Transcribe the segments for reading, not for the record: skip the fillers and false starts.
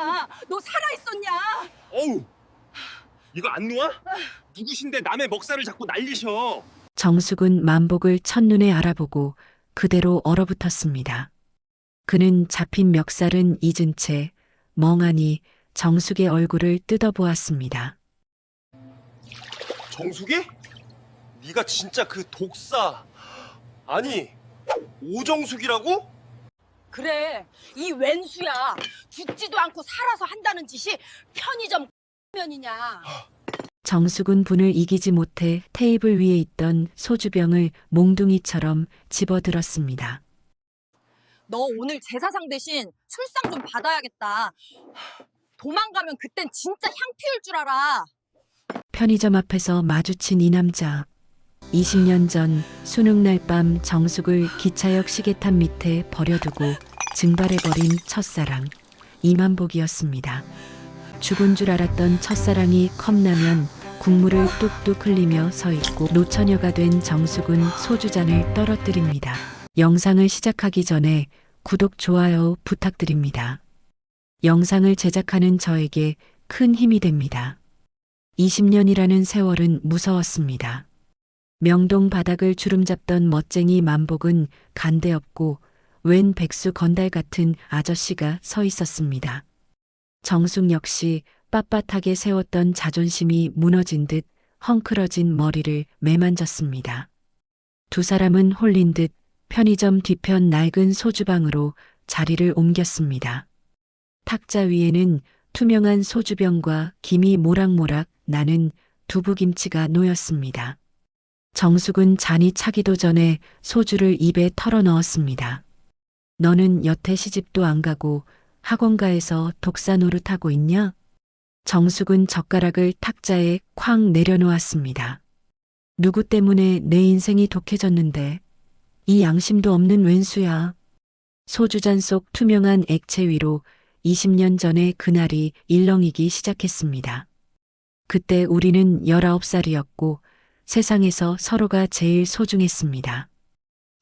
거야. 너 살아있었냐? 어우, 이거 안 놓아? 누구신데 남의 먹살을 자꾸 날리셔. 정숙은 만복을 첫눈에 알아보고 그대로 얼어붙었습니다. 그는 잡힌 멱살은 잊은 채 멍하니 정숙의 얼굴을 뜯어보았습니다. 정숙이? 네가 진짜 그 독사. 아니, 오정숙이라고? 그래, 이 웬수야. 죽지도 않고 살아서 한다는 짓이 편의점 면이냐. 정숙은 분을 이기지 못해 테이블 위에 있던 소주병을 몽둥이처럼 집어들었습니다. 너 오늘 제사상 대신 술상 좀 받아야겠다. 도망가면 그땐 진짜 향 피울 줄 알아. 편의점 앞에서 마주친 이 남자. 20년 전 수능 날 밤 정숙을 기차역 시계탑 밑에 버려두고 증발해버린 첫사랑 이만복이었습니다. 죽은 줄 알았던 첫사랑이 컵라면 국물을 뚝뚝 흘리며 서 있고 노처녀가 된 정숙은 소주잔을 떨어뜨립니다. 영상을 시작하기 전에 구독, 좋아요 부탁드립니다. 영상을 제작하는 저에게 큰 힘이 됩니다. 20년이라는 세월은 무서웠습니다. 명동 바닥을 주름잡던 멋쟁이 만복은 간데없고 웬 백수 건달 같은 아저씨가 서 있었습니다. 정숙 역시 빳빳하게 세웠던 자존심이 무너진 듯 헝클어진 머리를 매만졌습니다. 두 사람은 홀린 듯 편의점 뒤편 낡은 소주방으로 자리를 옮겼습니다. 탁자 위에는 투명한 소주병과 김이 모락모락 나는 두부김치가 놓였습니다. 정숙은 잔이 차기도 전에 소주를 입에 털어 넣었습니다. 너는 여태 시집도 안 가고 학원가에서 독사 노릇하고 있냐? 정숙은 젓가락을 탁자에 쾅 내려놓았습니다. 누구 때문에 내 인생이 독해졌는데 이 양심도 없는 웬수야. 소주잔 속 투명한 액체 위로 20년 전의 그날이 일렁이기 시작했습니다. 그때 우리는 19살이었고 세상에서 서로가 제일 소중했습니다.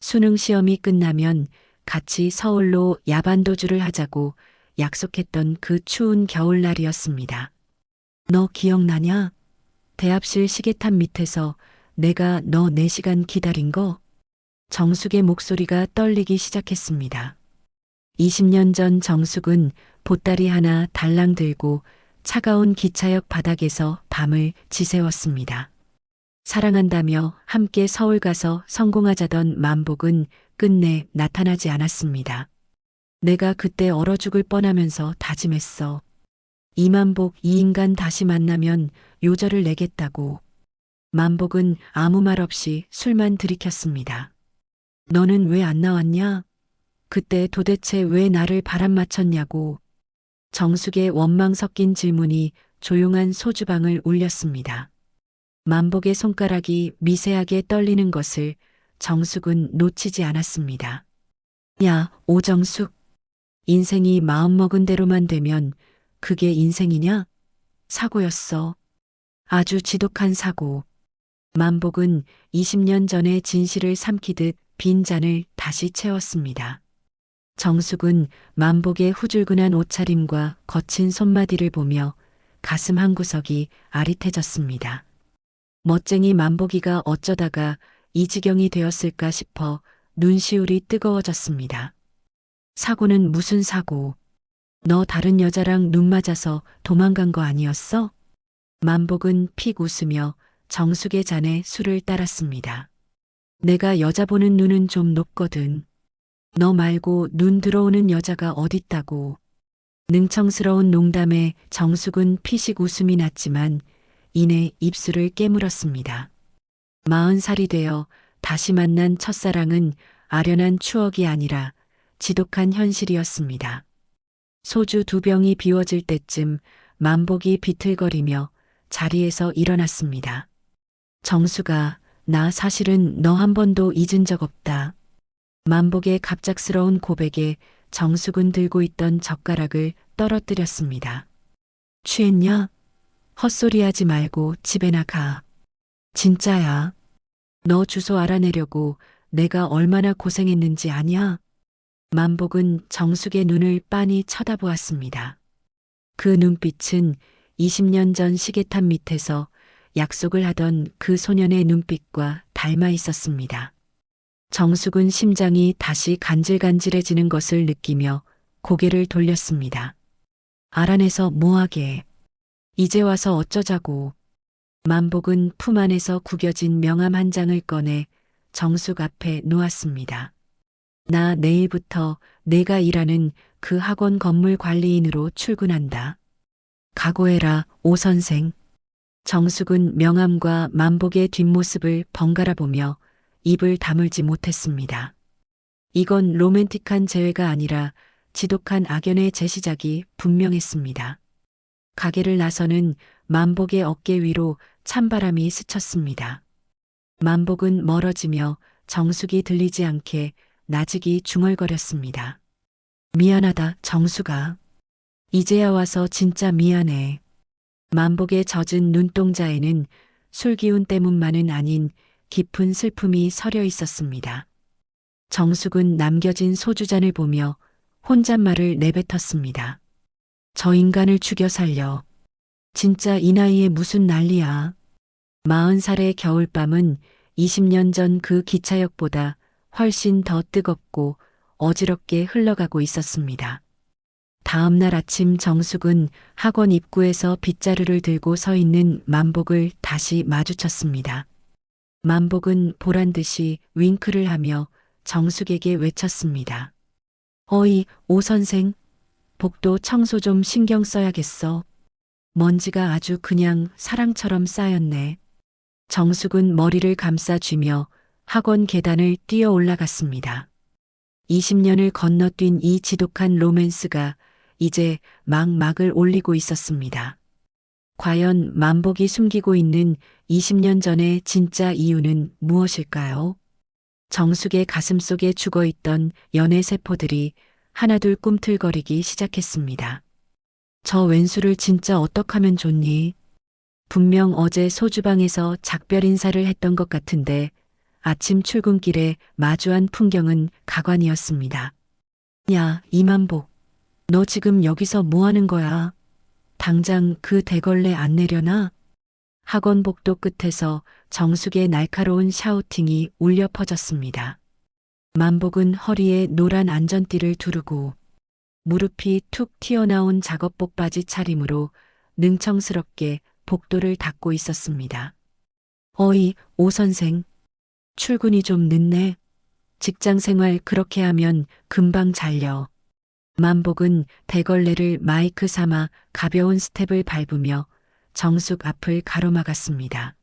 수능 시험이 끝나면 같이 서울로 야반도주를 하자고 약속했던 그 추운 겨울날이었습니다. 너 기억나냐? 대합실 시계탑 밑에서 내가 너 4시간 기다린 거? 정숙의 목소리가 떨리기 시작했습니다. 20년 전 정숙은 보따리 하나 달랑 들고 차가운 기차역 바닥에서 밤을 지새웠습니다. 사랑한다며 함께 서울 가서 성공하자던 만복은 끝내 나타나지 않았습니다. 내가 그때 얼어 죽을 뻔하면서 다짐했어. 이만복 이 인간 다시 만나면 요절을 내겠다고. 만복은 아무 말 없이 술만 들이켰습니다. 너는 왜 안 나왔냐? 그때 도대체 왜 나를 바람 맞췄냐고. 정숙의 원망 섞인 질문이 조용한 소주방을 울렸습니다. 만복의 손가락이 미세하게 떨리는 것을 정숙은 놓치지 않았습니다. 야, 오정숙. 인생이 마음먹은 대로만 되면 그게 인생이냐? 사고였어. 아주 지독한 사고. 만복은 20년 전의 진실을 삼키듯 빈 잔을 다시 채웠습니다. 정숙은 만복의 후줄근한 옷차림과 거친 손마디를 보며 가슴 한구석이 아릿해졌습니다. 멋쟁이 만복이가 어쩌다가 이 지경이 되었을까 싶어 눈시울이 뜨거워졌습니다. 사고는 무슨 사고? 너 다른 여자랑 눈 맞아서 도망간 거 아니었어? 만복은 픽 웃으며 정숙의 잔에 술을 따랐습니다. 내가 여자 보는 눈은 좀 높거든. 너 말고 눈 들어오는 여자가 어딨다고. 능청스러운 농담에 정숙은 피식 웃음이 났지만 이내 입술을 깨물었습니다. 40살이 되어 다시 만난 첫사랑은 아련한 추억이 아니라 지독한 현실이었습니다. 소주 2병이 비워질 때쯤 만복이 비틀거리며 자리에서 일어났습니다. 정숙아, 나 사실은 너 한 번도 잊은 적 없다. 만복의 갑작스러운 고백에 정숙은 들고 있던 젓가락을 떨어뜨렸습니다. 취했냐? 헛소리하지 말고 집에나 가. 진짜야. 너 주소 알아내려고 내가 얼마나 고생했는지 아냐? 만복은 정숙의 눈을 빤히 쳐다보았습니다. 그 눈빛은 20년 전 시계탑 밑에서 약속을 하던 그 소년의 눈빛과 닮아 있었습니다. 정숙은 심장이 다시 간질간질해지는 것을 느끼며 고개를 돌렸습니다. 알아내서 뭐하게. 이제 와서 어쩌자고. 만복은 품 안에서 구겨진 명함 한 장을 꺼내 정숙 앞에 놓았습니다. 나 내일부터 내가 일하는 그 학원 건물 관리인으로 출근한다. 각오해라, 오 선생. 정숙은 명함과 만복의 뒷모습을 번갈아 보며 입을 다물지 못했습니다. 이건 로맨틱한 재회가 아니라 지독한 악연의 재시작이 분명했습니다. 가게를 나서는 만복의 어깨 위로 찬바람이 스쳤습니다. 만복은 멀어지며 정숙이 들리지 않게 나직이 중얼거렸습니다. 미안하다, 정숙아. 이제야 와서 진짜 미안해. 만복의 젖은 눈동자에는 술기운 때문만은 아닌 깊은 슬픔이 서려 있었습니다. 정숙은 남겨진 소주잔을 보며 혼잣말을 내뱉었습니다. 저 인간을 죽여 살려. 진짜 이 나이에 무슨 난리야. 40살의 겨울밤은 20년 전 그 기차역보다 훨씬 더 뜨겁고 어지럽게 흘러가고 있었습니다. 다음 날 아침 정숙은 학원 입구에서 빗자루를 들고 서 있는 만복을 다시 마주쳤습니다. 만복은 보란듯이 윙크를 하며 정숙에게 외쳤습니다. 어이, 오 선생. 복도 청소 좀 신경 써야겠어. 먼지가 아주 그냥 사랑처럼 쌓였네. 정숙은 머리를 감싸쥐며 학원 계단을 뛰어 올라갔습니다. 20년을 건너뛴 이 지독한 로맨스가 이제 막을 올리고 있었습니다. 과연 만복이 숨기고 있는 20년 전의 진짜 이유는 무엇일까요? 정숙의 가슴속에 죽어있던 연애세포들이 하나둘 꿈틀거리기 시작했습니다. 저 왼수를 진짜 어떡하면 좋니? 분명 어제 소주방에서 작별 인사를 했던 것 같은데 아침 출근길에 마주한 풍경은 가관이었습니다. 야, 이만복. 너 지금 여기서 뭐 하는 거야? 당장 그 대걸레 안 내려놔? 학원 복도 끝에서 정숙의 날카로운 샤우팅이 울려 퍼졌습니다. 만복은 허리에 노란 안전띠를 두르고 무릎이 툭 튀어나온 작업복 바지 차림으로 능청스럽게 복도를 닦고 있었습니다. 어이, 오 선생. 출근이 좀 늦네. 직장 생활 그렇게 하면 금방 잘려. 만복은 대걸레를 마이크 삼아 가벼운 스텝을 밟으며 정숙 앞을 가로막았습니다.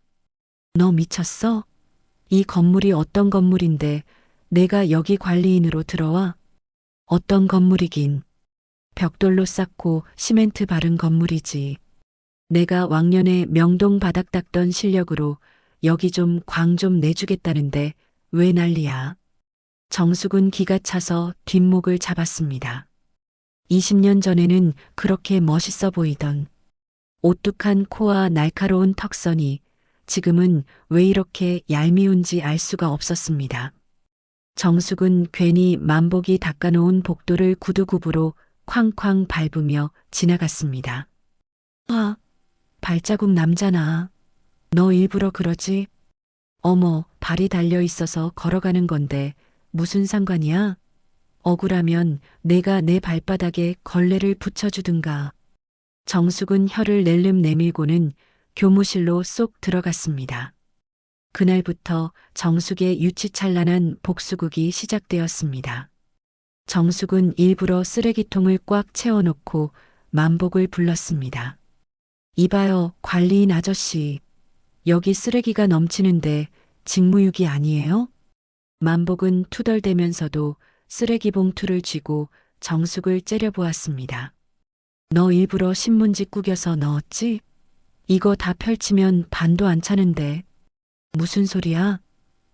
너 미쳤어? 이 건물이 어떤 건물인데 내가 여기 관리인으로 들어와? 어떤 건물이긴. 벽돌로 쌓고 시멘트 바른 건물이지. 내가 왕년에 명동 바닥 닦던 실력으로 여기 좀 광 좀 내주겠다는데 왜 난리야? 정숙은 기가 차서 뒷목을 잡았습니다. 20년 전에는 그렇게 멋있어 보이던 오뚝한 코와 날카로운 턱선이 지금은 왜 이렇게 얄미운지 알 수가 없었습니다. 정숙은 괜히 만복이 닦아놓은 복도를 구두굽으로 쾅쾅 밟으며 지나갔습니다. 아, 발자국 남잖아. 너 일부러 그러지? 어머, 발이 달려 있어서 걸어가는 건데 무슨 상관이야? 억울하면 내가 내 발바닥에 걸레를 붙여주든가. 정숙은 혀를 낼름 내밀고는 교무실로 쏙 들어갔습니다. 그날부터 정숙의 유치찬란한 복수극이 시작되었습니다. 정숙은 일부러 쓰레기통을 꽉 채워놓고 만복을 불렀습니다. 이봐요, 관리인 아저씨. 여기 쓰레기가 넘치는데 직무유기 아니에요? 만복은 투덜대면서도 쓰레기 봉투를 쥐고 정숙을 째려보았습니다. 너 일부러 신문지 구겨서 넣었지? 이거 다 펼치면 반도 안 차는데. 무슨 소리야?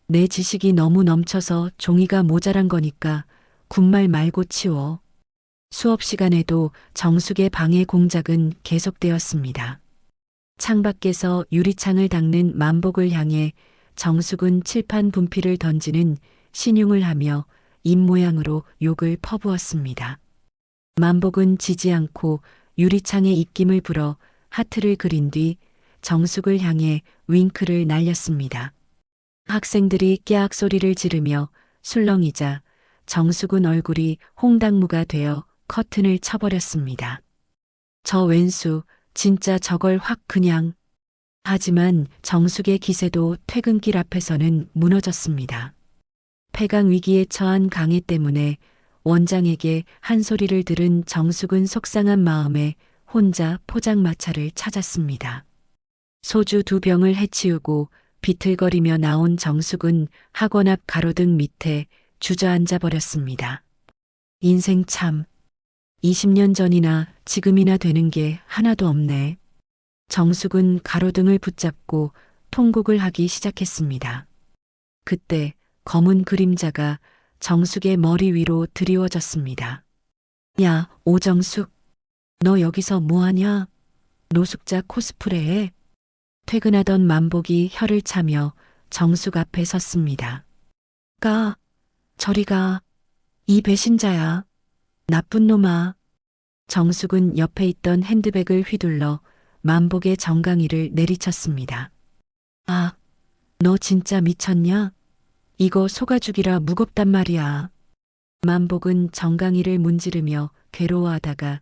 내 지식이 너무 넘쳐서 종이가 모자란 거니까 군말 말고 치워. 수업 시간에도 정숙의 방해 공작은 계속되었습니다. 창밖에서 유리창을 닦는 만복을 향해 정숙은 칠판 분필을 던지는 신용을 하며 입모양으로 욕을 퍼부었습니다. 만복은 지지 않고 유리창에 입김을 불어 하트를 그린 뒤 정숙을 향해 윙크를 날렸습니다. 학생들이 깨악 소리를 지르며 술렁이자 정숙은 얼굴이 홍당무가 되어 커튼을 쳐버렸습니다. 저 왼수 진짜 저걸 확 그냥. 하지만 정숙의 기세도 퇴근길 앞에서는 무너졌습니다. 폐강 위기에 처한 강혜 때문에 원장에게 한 소리를 들은 정숙은 속상한 마음에 혼자 포장마차를 찾았습니다. 소주 2병을 해치우고 비틀거리며 나온 정숙은 학원 앞 가로등 밑에 주저앉아 버렸습니다. 인생 참 20년 전이나 지금이나 되는 게 하나도 없네. 정숙은 가로등을 붙잡고 통곡을 하기 시작했습니다. 그때 검은 그림자가 정숙의 머리 위로 드리워졌습니다. 야, 오정숙. 너 여기서 뭐하냐? 노숙자 코스프레해? 퇴근하던 만복이 혀를 차며 정숙 앞에 섰습니다. 가, 저리 가. 이 배신자야. 나쁜 놈아. 정숙은 옆에 있던 핸드백을 휘둘러 만복의 정강이를 내리쳤습니다. 아, 너 진짜 미쳤냐? 이거 속아죽이라 무겁단 말이야. 만복은 정강이를 문지르며 괴로워하다가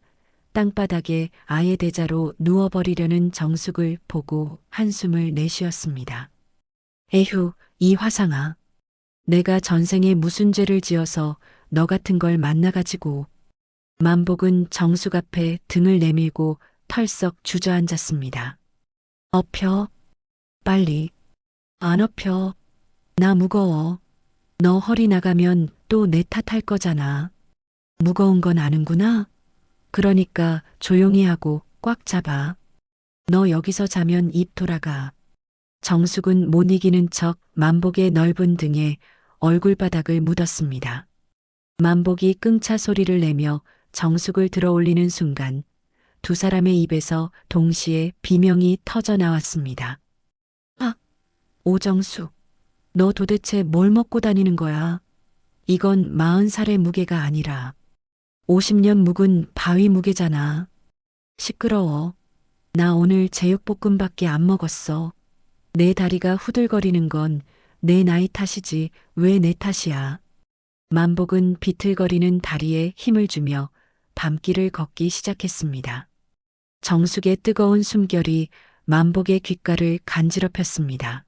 땅바닥에 아예 대자로 누워버리려는 정숙을 보고 한숨을 내쉬었습니다. 에휴, 이 화상아. 내가 전생에 무슨 죄를 지어서 너 같은 걸 만나가지고. 만복은 정숙 앞에 등을 내밀고 털썩 주저앉았습니다. 엎혀. 빨리. 안 엎혀. 나 무거워. 너 허리 나가면 또 내 탓할 거잖아. 무거운 건 아는구나. 그러니까 조용히 하고 꽉 잡아. 너 여기서 자면 입 돌아가. 정숙은 못 이기는 척 만복의 넓은 등에 얼굴바닥을 묻었습니다. 만복이 끙차 소리를 내며 정숙을 들어올리는 순간 두 사람의 입에서 동시에 비명이 터져 나왔습니다. 아, 오정숙. 너 도대체 뭘 먹고 다니는 거야? 이건 40살의 무게가 아니라 50년 묵은 바위 무게잖아. 시끄러워. 나 오늘 제육볶음밖에 안 먹었어. 내 다리가 후들거리는 건 내 나이 탓이지 왜 내 탓이야. 만복은 비틀거리는 다리에 힘을 주며 밤길을 걷기 시작했습니다. 정숙의 뜨거운 숨결이 만복의 귓가를 간지럽혔습니다.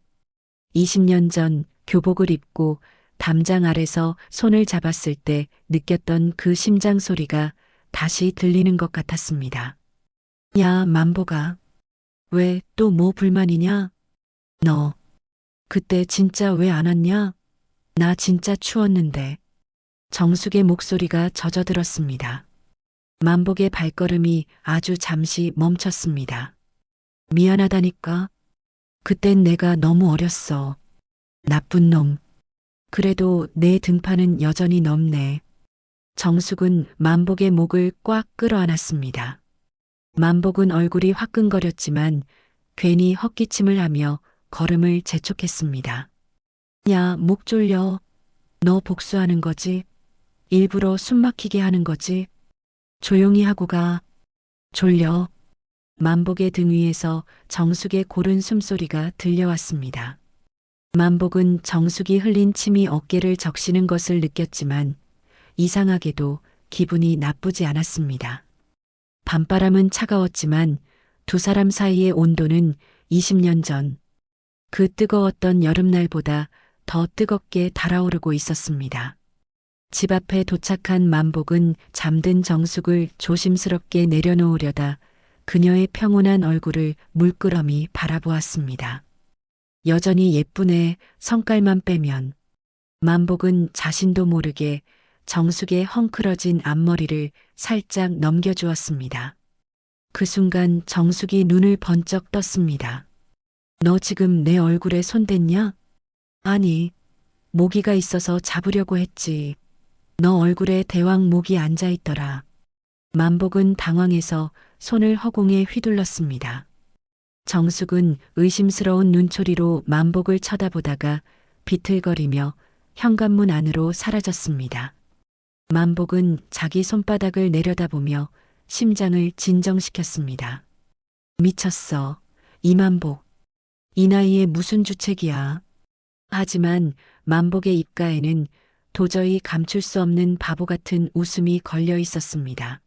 20년 전 교복을 입고 담장 아래서 손을 잡았을 때 느꼈던 그 심장 소리가 다시 들리는 것 같았습니다. 야, 만복아. 왜 또 뭐 불만이냐? 너 그때 진짜 왜 안 왔냐? 나 진짜 추웠는데. 정숙의 목소리가 젖어들었습니다. 만복의 발걸음이 아주 잠시 멈췄습니다. 미안하다니까. 그땐 내가 너무 어렸어. 나쁜 놈. 그래도 내 등판은 여전히 넓네. 정숙은 만복의 목을 꽉 끌어안았습니다. 만복은 얼굴이 화끈거렸지만 괜히 헛기침을 하며 걸음을 재촉했습니다. 야, 목 졸려. 너 복수하는 거지? 일부러 숨 막히게 하는 거지? 조용히 하고 가. 졸려. 만복의 등 위에서 정숙의 고른 숨소리가 들려왔습니다. 만복은 정숙이 흘린 침이 어깨를 적시는 것을 느꼈지만 이상하게도 기분이 나쁘지 않았습니다. 밤바람은 차가웠지만 두 사람 사이의 온도는 20년 전 그 뜨거웠던 여름날보다 더 뜨겁게 달아오르고 있었습니다. 집 앞에 도착한 만복은 잠든 정숙을 조심스럽게 내려놓으려다 그녀의 평온한 얼굴을 물끄러미 바라보았습니다. 여전히 예쁘네. 성깔만 빼면. 만복은 자신도 모르게 정숙의 헝클어진 앞머리를 살짝 넘겨주었습니다. 그 순간 정숙이 눈을 번쩍 떴습니다. 너 지금 내 얼굴에 손댔냐? 아니, 모기가 있어서 잡으려고 했지. 너 얼굴에 대왕 모기 앉아있더라. 만복은 당황해서 손을 허공에 휘둘렀습니다. 정숙은 의심스러운 눈초리로 만복을 쳐다보다가 비틀거리며 현관문 안으로 사라졌습니다. 만복은 자기 손바닥을 내려다보며 심장을 진정시켰습니다. 미쳤어. 이만복. 이 나이에 무슨 주책이야. 하지만 만복의 입가에는 도저히 감출 수 없는 바보 같은 웃음이 걸려 있었습니다.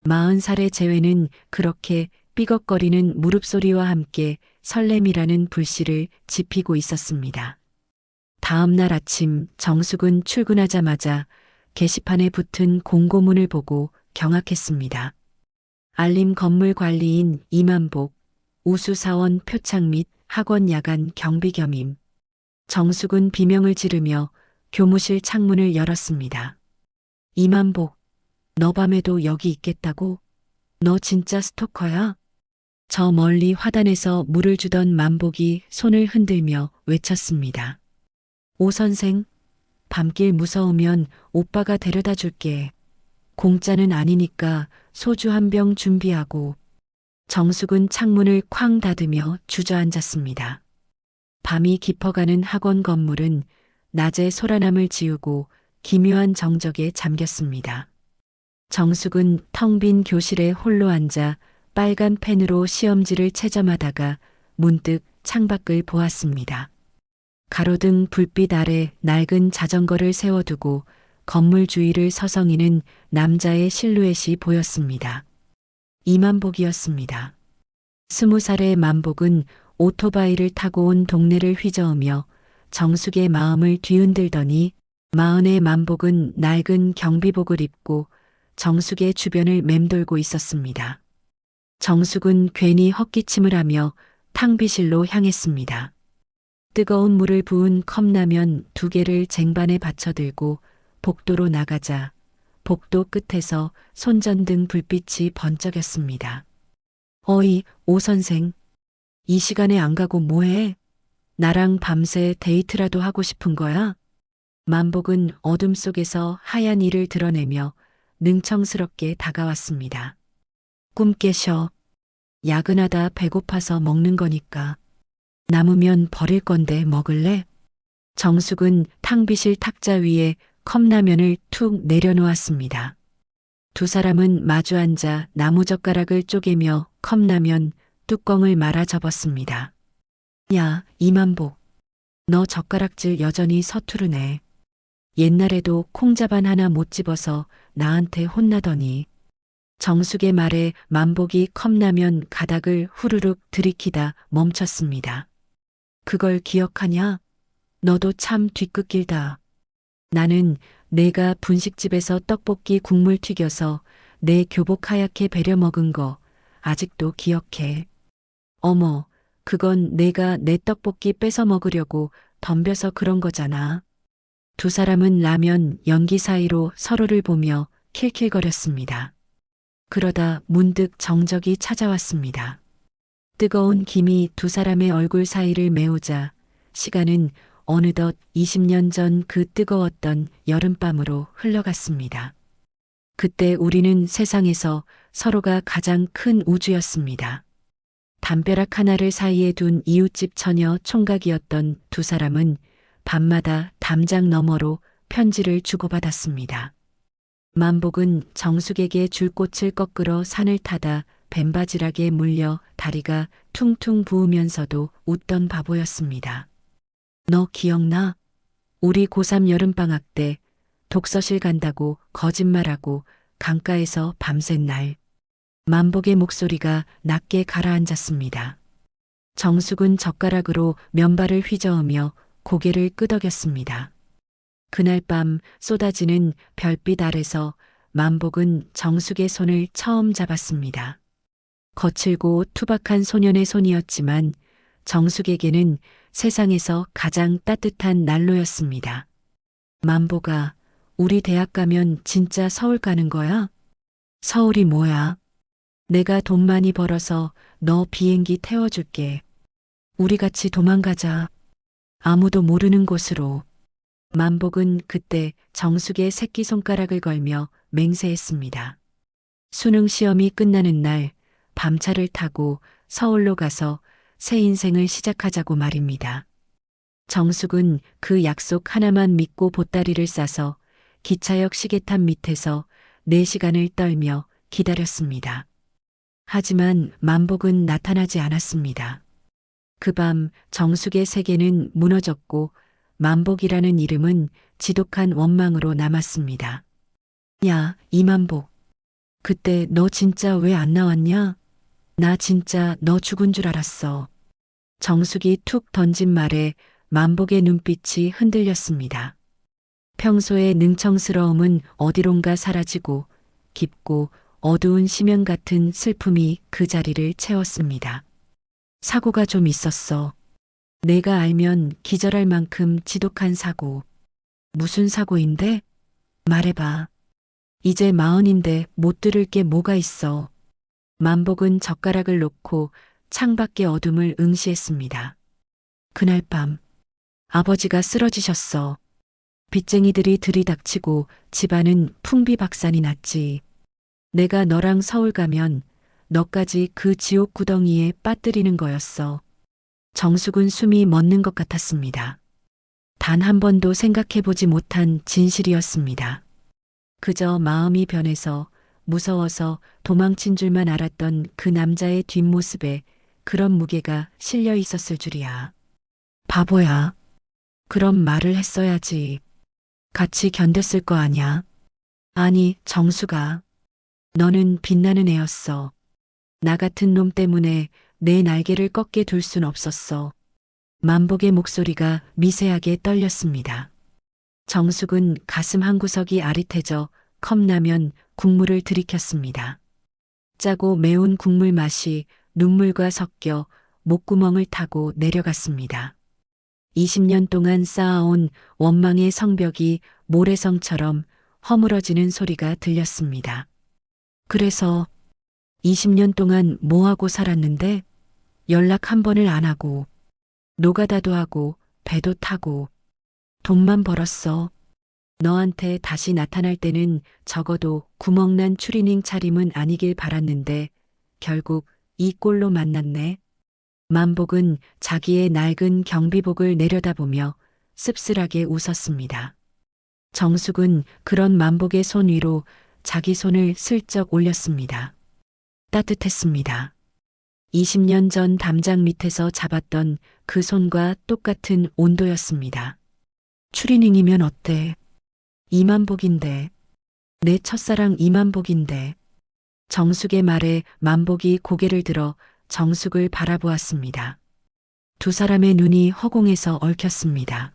40살의 재회는 그렇게 삐걱거리는 무릎소리와 함께 설렘이라는 불씨를 지피고 있었습니다. 다음 날 아침 정숙은 출근하자마자 게시판에 붙은 공고문을 보고 경악했습니다. 알림 건물 관리인 이만복, 우수사원 표창 및 학원 야간 경비 겸임. 정숙은 비명을 지르며 교무실 창문을 열었습니다. 이만복, 너 밤에도 여기 있겠다고? 너 진짜 스토커야? 저 멀리 화단에서 물을 주던 만복이 손을 흔들며 외쳤습니다. 오 선생, 밤길 무서우면 오빠가 데려다 줄게. 공짜는 아니니까 소주 한 병 준비하고. 정숙은 창문을 쾅 닫으며 주저앉았습니다. 밤이 깊어가는 학원 건물은 낮의 소란함을 지우고 기묘한 정적에 잠겼습니다. 정숙은 텅 빈 교실에 홀로 앉아 빨간 펜으로 시험지를 채점하다가 문득 창밖을 보았습니다. 가로등 불빛 아래 낡은 자전거를 세워두고 건물 주위를 서성이는 남자의 실루엣이 보였습니다. 이만복이었습니다. 20살의 만복은 오토바이를 타고 온 동네를 휘저으며 정숙의 마음을 뒤흔들더니 40의 만복은 낡은 경비복을 입고 정숙의 주변을 맴돌고 있었습니다. 정숙은 괜히 헛기침을 하며 탕비실로 향했습니다. 뜨거운 물을 부은 컵라면 2개를 쟁반에 받쳐들고 복도로 나가자 복도 끝에서 손전등 불빛이 번쩍였습니다. 어이, 오 선생. 이 시간에 안 가고 뭐해? 나랑 밤새 데이트라도 하고 싶은 거야? 만복은 어둠 속에서 하얀 이를 드러내며 능청스럽게 다가왔습니다. 꿈 깨셔. 야근하다 배고파서 먹는 거니까. 남으면 버릴 건데 먹을래? 정숙은 탕비실 탁자 위에 컵라면을 툭 내려놓았습니다. 두 사람은 마주 앉아 나무젓가락을 쪼개며 컵라면 뚜껑을 말아 접었습니다. 야, 이만복. 너 젓가락질 여전히 서투르네. 옛날에도 콩자반 하나 못 집어서 나한테 혼나더니. 정숙의 말에 만복이 컵라면 가닥을 후루룩 들이키다 멈췄습니다. 그걸 기억하냐? 너도 참 뒤끝길다. 나는 내가 분식집에서 떡볶이 국물 튀겨서 내 교복 하얗게 배려 먹은 거 아직도 기억해. 어머, 그건 내가 내 떡볶이 뺏어 먹으려고 덤벼서 그런 거잖아. 두 사람은 라면 연기 사이로 서로를 보며 킬킬거렸습니다. 그러다 문득 정적이 찾아왔습니다. 뜨거운 김이 두 사람의 얼굴 사이를 메우자 시간은 어느덧 20년 전 그 뜨거웠던 여름밤으로 흘러갔습니다. 그때 우리는 세상에서 서로가 가장 큰 우주였습니다. 담벼락 하나를 사이에 둔 이웃집 처녀 총각이었던 두 사람은 밤마다 담장 너머로 편지를 주고받았습니다. 만복은 정숙에게 줄 꽃을 꺾으러 산을 타다 뱀바지락에 물려 다리가 퉁퉁 부으면서도 웃던 바보였습니다. 너 기억나? 우리 고3 여름방학 때 독서실 간다고 거짓말하고 강가에서 밤샌 날. 만복의 목소리가 낮게 가라앉았습니다. 정숙은 젓가락으로 면발을 휘저으며 고개를 끄덕였습니다. 그날 밤 쏟아지는 별빛 아래서 만복은 정숙의 손을 처음 잡았습니다. 거칠고 투박한 소년의 손이었지만 정숙에게는 세상에서 가장 따뜻한 난로였습니다. 만복아, 우리 대학 가면 진짜 서울 가는 거야? 서울이 뭐야? 내가 돈 많이 벌어서 너 비행기 태워줄게. 우리 같이 도망가자. 아무도 모르는 곳으로. 만복은 그때 정숙의 새끼손가락을 걸며 맹세했습니다. 수능 시험이 끝나는 날 밤차를 타고 서울로 가서 새 인생을 시작하자고 말입니다. 정숙은 그 약속 하나만 믿고 보따리를 싸서 기차역 시계탑 밑에서 4시간을 떨며 기다렸습니다. 하지만 만복은 나타나지 않았습니다. 그 밤 정숙의 세계는 무너졌고 만복이라는 이름은 지독한 원망으로 남았습니다. 야, 이만복. 그때 너 진짜 왜 안 나왔냐? 나 진짜 너 죽은 줄 알았어. 정숙이 툭 던진 말에 만복의 눈빛이 흔들렸습니다. 평소의 능청스러움은 어디론가 사라지고 깊고 어두운 심연 같은 슬픔이 그 자리를 채웠습니다. 사고가 좀 있었어. 내가 알면 기절할 만큼 지독한 사고. 무슨 사고인데? 말해봐. 이제 40인데 못 들을 게 뭐가 있어. 만복은 젓가락을 놓고 창밖의 어둠을 응시했습니다. 그날 밤 아버지가 쓰러지셨어. 빚쟁이들이 들이닥치고 집안은 풍비박산이 났지. 내가 너랑 서울 가면 너까지 그 지옥 구덩이에 빠뜨리는 거였어. 정숙은 숨이 멎는 것 같았습니다. 단 한 번도 생각해보지 못한 진실이었습니다. 그저 마음이 변해서 무서워서 도망친 줄만 알았던 그 남자의 뒷모습에 그런 무게가 실려 있었을 줄이야. 바보야. 그런 말을 했어야지. 같이 견뎠을 거 아냐. 아니, 정수가. 너는 빛나는 애였어. 나 같은 놈 때문에 내 날개를 꺾게 둘 순 없었어. 만복의 목소리가 미세하게 떨렸습니다. 정숙은 가슴 한구석이 아릿해져 컵라면 국물을 들이켰습니다. 짜고 매운 국물 맛이 눈물과 섞여 목구멍을 타고 내려갔습니다. 20년 동안 쌓아온 원망의 성벽이 모래성처럼 허물어지는 소리가 들렸습니다. 그래서 20년 동안 뭐하고 살았는데 연락 한 번을 안 하고 노가다도 하고 배도 타고 돈만 벌었어. 너한테 다시 나타날 때는 적어도 구멍난 추리닝 차림은 아니길 바랐는데 결국 이 꼴로 만났네. 만복은 자기의 낡은 경비복을 내려다보며 씁쓸하게 웃었습니다. 정숙은 그런 만복의 손 위로 자기 손을 슬쩍 올렸습니다. 따뜻했습니다. 20년 전 담장 밑에서 잡았던 그 손과 똑같은 온도였습니다. 추리닝이면 어때? 이만복인데. 내 첫사랑 이만복인데. 정숙의 말에 만복이 고개를 들어 정숙을 바라보았습니다. 두 사람의 눈이 허공에서 얽혔습니다.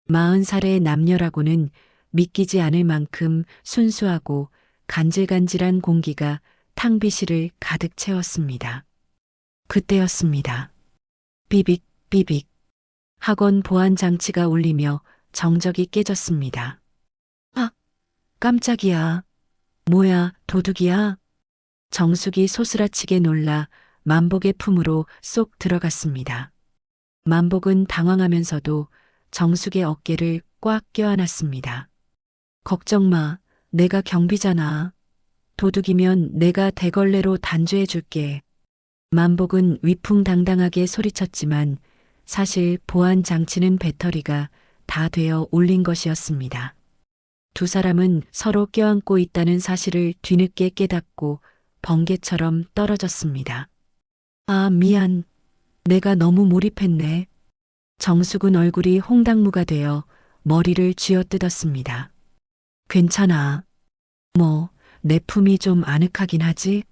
40살의 남녀라고는 믿기지 않을 만큼 순수하고 간질간질한 공기가 탕비실을 가득 채웠습니다. 그때였습니다. 삐빅 삐빅. 학원 보안 장치가 울리며 정적이 깨졌습니다. 아, 깜짝이야. 뭐야, 도둑이야? 정숙이 소스라치게 놀라 만복의 품으로 쏙 들어갔습니다. 만복은 당황하면서도 정숙의 어깨를 꽉 껴안았습니다. 걱정 마, 내가 경비잖아. 도둑이면 내가 대걸레로 단죄해 줄게. 만복은 위풍당당하게 소리쳤지만 사실 보안 장치는 배터리가 다 되어 올린 것이었습니다. 두 사람은 서로 껴안고 있다는 사실을 뒤늦게 깨닫고 번개처럼 떨어졌습니다. 아, 미안. 내가 너무 몰입했네. 정숙은 얼굴이 홍당무가 되어 머리를 쥐어뜯었습니다. 괜찮아. 뭐, 내 품이 좀 아늑하긴 하지?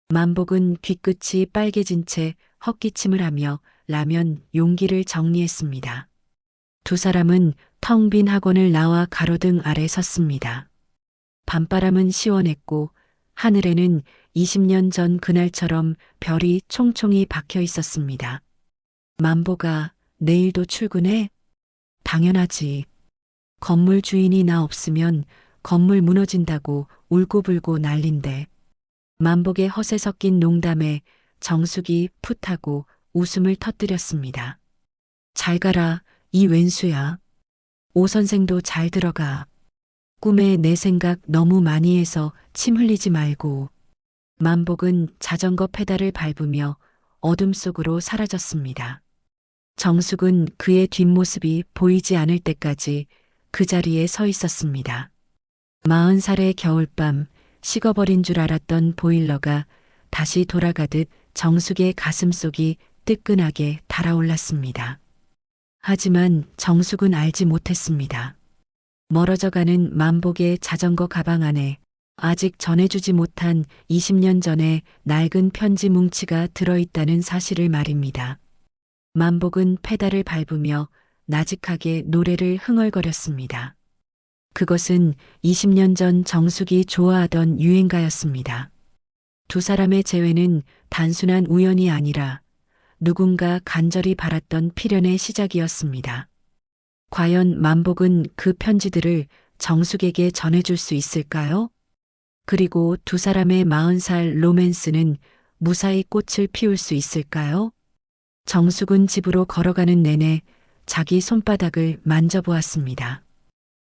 만복은 귀끝이 빨개진 채 헛기침을 하며 라면 용기를 정리했습니다. 두 사람은 텅 빈 학원을 나와 가로등 아래 섰습니다. 밤바람은 시원했고 하늘에는 20년 전 그날처럼 별이 총총히 박혀 있었습니다. 만보가 내일도 출근해? 당연하지. 건물 주인이 나 없으면 건물 무너진다고 울고불고 난린데. 만복의 허세 섞인 농담에 정숙이 풋하고 웃음을 터뜨렸습니다. 잘 가라, 이 웬수야. 오 선생도 잘 들어가. 꿈에 내 생각 너무 많이 해서 침 흘리지 말고. 만복은 자전거 페달을 밟으며 어둠 속으로 사라졌습니다. 정숙은 그의 뒷모습이 보이지 않을 때까지 그 자리에 서 있었습니다. 40살의 겨울밤, 식어버린 줄 알았던 보일러가 다시 돌아가듯 정숙의 가슴속이 뜨끈하게 달아올랐습니다. 하지만 정숙은 알지 못했습니다. 멀어져가는 만복의 자전거 가방 안에 아직 전해주지 못한 20년 전의 낡은 편지 뭉치가 들어있다는 사실을 말입니다. 만복은 페달을 밟으며 나직하게 노래를 흥얼거렸습니다. 그것은 20년 전 정숙이 좋아하던 유행가였습니다. 두 사람의 재회는 단순한 우연이 아니라 누군가 간절히 바랐던 필연의 시작이었습니다. 과연 만복은 그 편지들을 정숙에게 전해줄 수 있을까요? 그리고 두 사람의 40살 로맨스는 무사히 꽃을 피울 수 있을까요? 정숙은 집으로 걸어가는 내내 자기 손바닥을 만져보았습니다.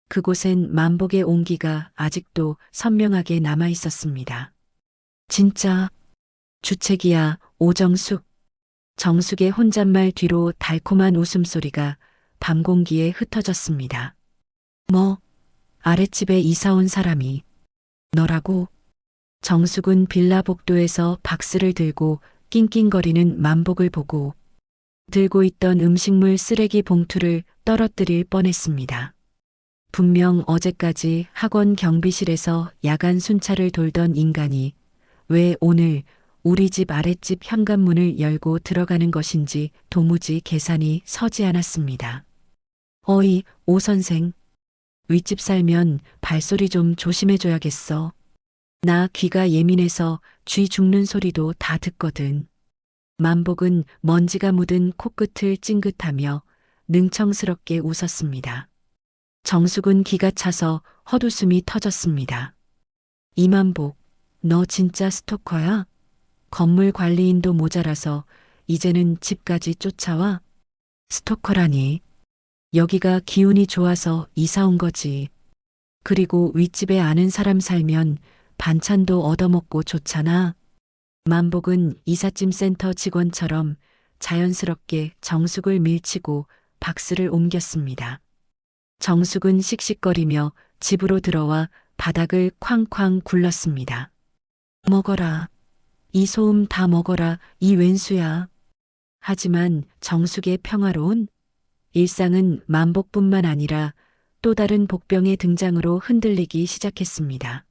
그곳엔 만복의 온기가 아직도 선명하게 남아 있었습니다. 진짜 주책이야, 오정숙. 정숙의 혼잣말 뒤로 달콤한 웃음소리가 밤 공기에 흩어졌습니다. 뭐, 아랫집에 이사 온 사람이 너라고? 정숙은 빌라 복도에서 박스를 들고 낑낑거리는 만복을 보고 들고 있던 음식물 쓰레기 봉투를 떨어뜨릴 뻔했습니다. 분명 어제까지 학원 경비실에서 야간 순찰을 돌던 인간이 왜 오늘 우리 집 아랫집 현관문을 열고 들어가는 것인지 도무지 계산이 서지 않았습니다. 어이, 오 선생. 윗집 살면 발소리 좀 조심해줘야겠어. 나 귀가 예민해서 쥐 죽는 소리도 다 듣거든. 만복은 먼지가 묻은 코끝을 찡긋하며 능청스럽게 웃었습니다. 정숙은 기가 차서 헛웃음이 터졌습니다. 이만복, 너 진짜 스토커야? 건물 관리인도 모자라서 이제는 집까지 쫓아와? 스토커라니. 여기가 기운이 좋아서 이사 온 거지. 그리고 윗집에 아는 사람 살면 반찬도 얻어먹고 좋잖아. 만복은 이삿짐 센터 직원처럼 자연스럽게 정숙을 밀치고 박스를 옮겼습니다. 정숙은 씩씩거리며 집으로 들어와 바닥을 쾅쾅 굴렀습니다. 먹어라. 이 소음 다 먹어라. 이 웬수야. 하지만 정숙의 평화로운 일상은 만복뿐만 아니라 또 다른 복병의 등장으로 흔들리기 시작했습니다.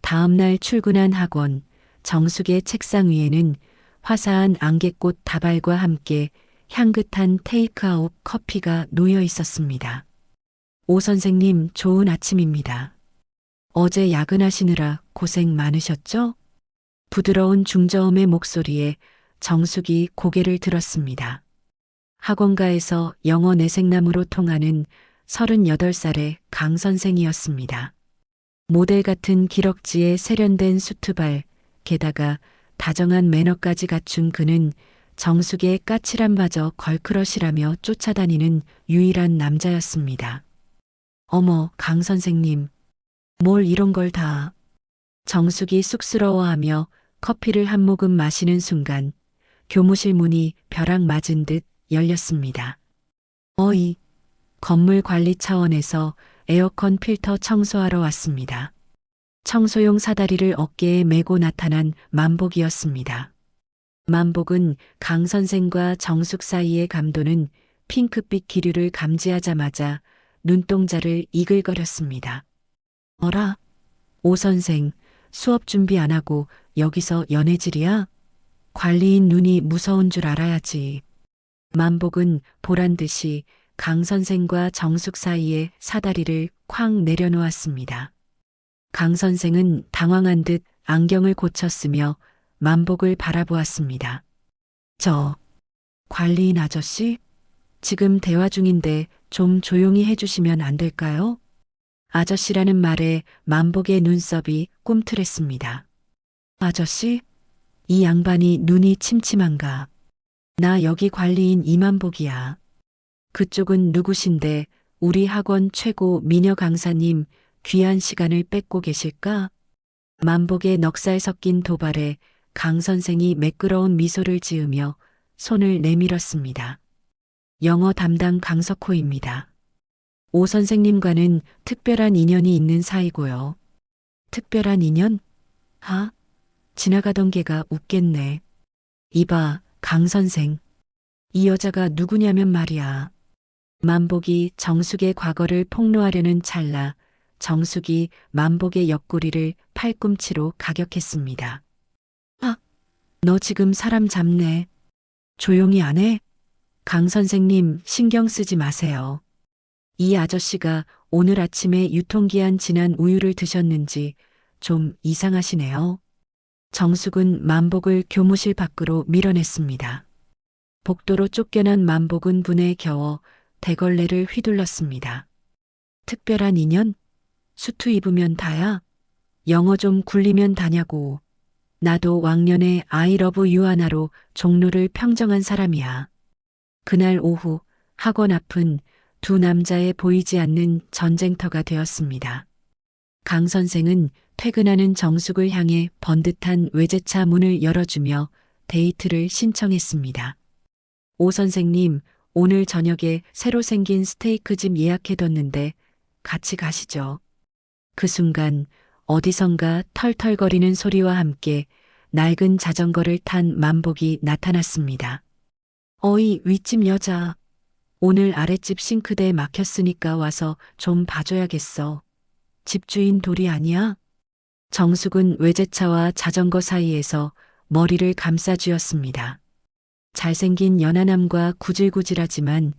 다음 날 출근한 학원, 정숙의 책상 위에는 화사한 안개꽃 다발과 함께 향긋한 테이크아웃 커피가 놓여 있었습니다. 오 선생님, 좋은 아침입니다. 어제 야근하시느라 고생 많으셨죠? 부드러운 중저음의 목소리에 정숙이 고개를 들었습니다. 학원가에서 영어 내생남으로 통하는 38살의 강 선생이었습니다. 모델 같은 기럭지에 세련된 수트발, 게다가 다정한 매너까지 갖춘 그는 정숙의 까칠함마저 걸크러시라며 쫓아다니는 유일한 남자였습니다. 어머, 강 선생님. 뭘 이런 걸 다. 정숙이 쑥스러워하며 커피를 한 모금 마시는 순간 교무실 문이 벼락 맞은 듯 열렸습니다. 어이, 건물 관리 차원에서 에어컨 필터 청소하러 왔습니다. 청소용 사다리를 어깨에 메고 나타난 만복이었습니다. 만복은 강 선생과 정숙 사이의 감도는 핑크빛 기류를 감지하자마자 눈동자를 이글거렸습니다. 어라? 오 선생, 수업 준비 안 하고 여기서 연애질이야? 관리인 눈이 무서운 줄 알아야지. 만복은 보란 듯이 강 선생과 정숙 사이에 사다리를 쾅 내려놓았습니다. 강 선생은 당황한 듯 안경을 고쳤으며 만복을 바라보았습니다. 저, 관리인 아저씨? 지금 대화 중인데 좀 조용히 해주시면 안 될까요? 아저씨라는 말에 만복의 눈썹이 꿈틀했습니다. 아저씨? 이 양반이 눈이 침침한가? 나 여기 관리인 이만복이야. 그쪽은 누구신데 우리 학원 최고 미녀 강사님 귀한 시간을 뺏고 계실까? 만복의 넉살 섞인 도발에 강 선생이 매끄러운 미소를 지으며 손을 내밀었습니다. 영어 담당 강석호입니다. 오 선생님과는 특별한 인연이 있는 사이고요. 특별한 인연? 지나가던 개가 웃겠네. 이봐, 강 선생. 이 여자가 누구냐면 말이야. 만복이 정숙의 과거를 폭로하려는 찰나 정숙이 만복의 옆구리를 팔꿈치로 가격했습니다. 너 지금 사람 잡네. 조용히 안 해? 강 선생님 신경 쓰지 마세요. 이 아저씨가 오늘 아침에 유통기한 지난 우유를 드셨는지 좀 이상하시네요. 정숙은 만복을 교무실 밖으로 밀어냈습니다. 복도로 쫓겨난 만복은 분에 겨워 대걸레를 휘둘렀습니다. 특별한 인연? 수트 입으면 다야? 영어 좀 굴리면 다냐고. 나도 왕년에 I love you 하나로 종로를 평정한 사람이야. 그날 오후 학원 앞은 두 남자의 보이지 않는 전쟁터가 되었습니다. 강 선생은 퇴근하는 정숙을 향해 번듯한 외제차 문을 열어주며 데이트를 신청했습니다. 오 선생님, 오늘 저녁에 새로 생긴 스테이크집 예약해뒀는데 같이 가시죠. 그 순간 어디선가 털털거리는 소리와 함께 낡은 자전거를 탄 만복이 나타났습니다. 어이, 윗집 여자. 오늘 아랫집 싱크대에 막혔으니까 와서 좀 봐줘야겠어. 집주인 돌이 아니야? 정숙은 외제차와 자전거 사이에서 머리를 감싸쥐었습니다. 잘생긴 연하남과 구질구질하지만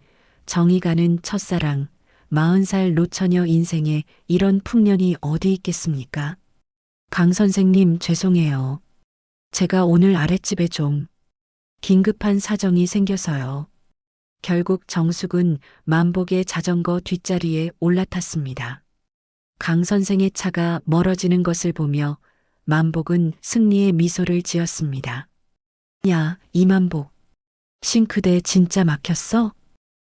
정이 가는 첫사랑, 40살 노처녀 인생에 이런 풍년이 어디 있겠습니까? 강 선생님 죄송해요. 제가 오늘 아랫집에 좀 긴급한 사정이 생겨서요. 결국 정숙은 만복의 자전거 뒷자리에 올라탔습니다. 강 선생의 차가 멀어지는 것을 보며 만복은 승리의 미소를 지었습니다. 야, 이만복. 싱크대 진짜 막혔어?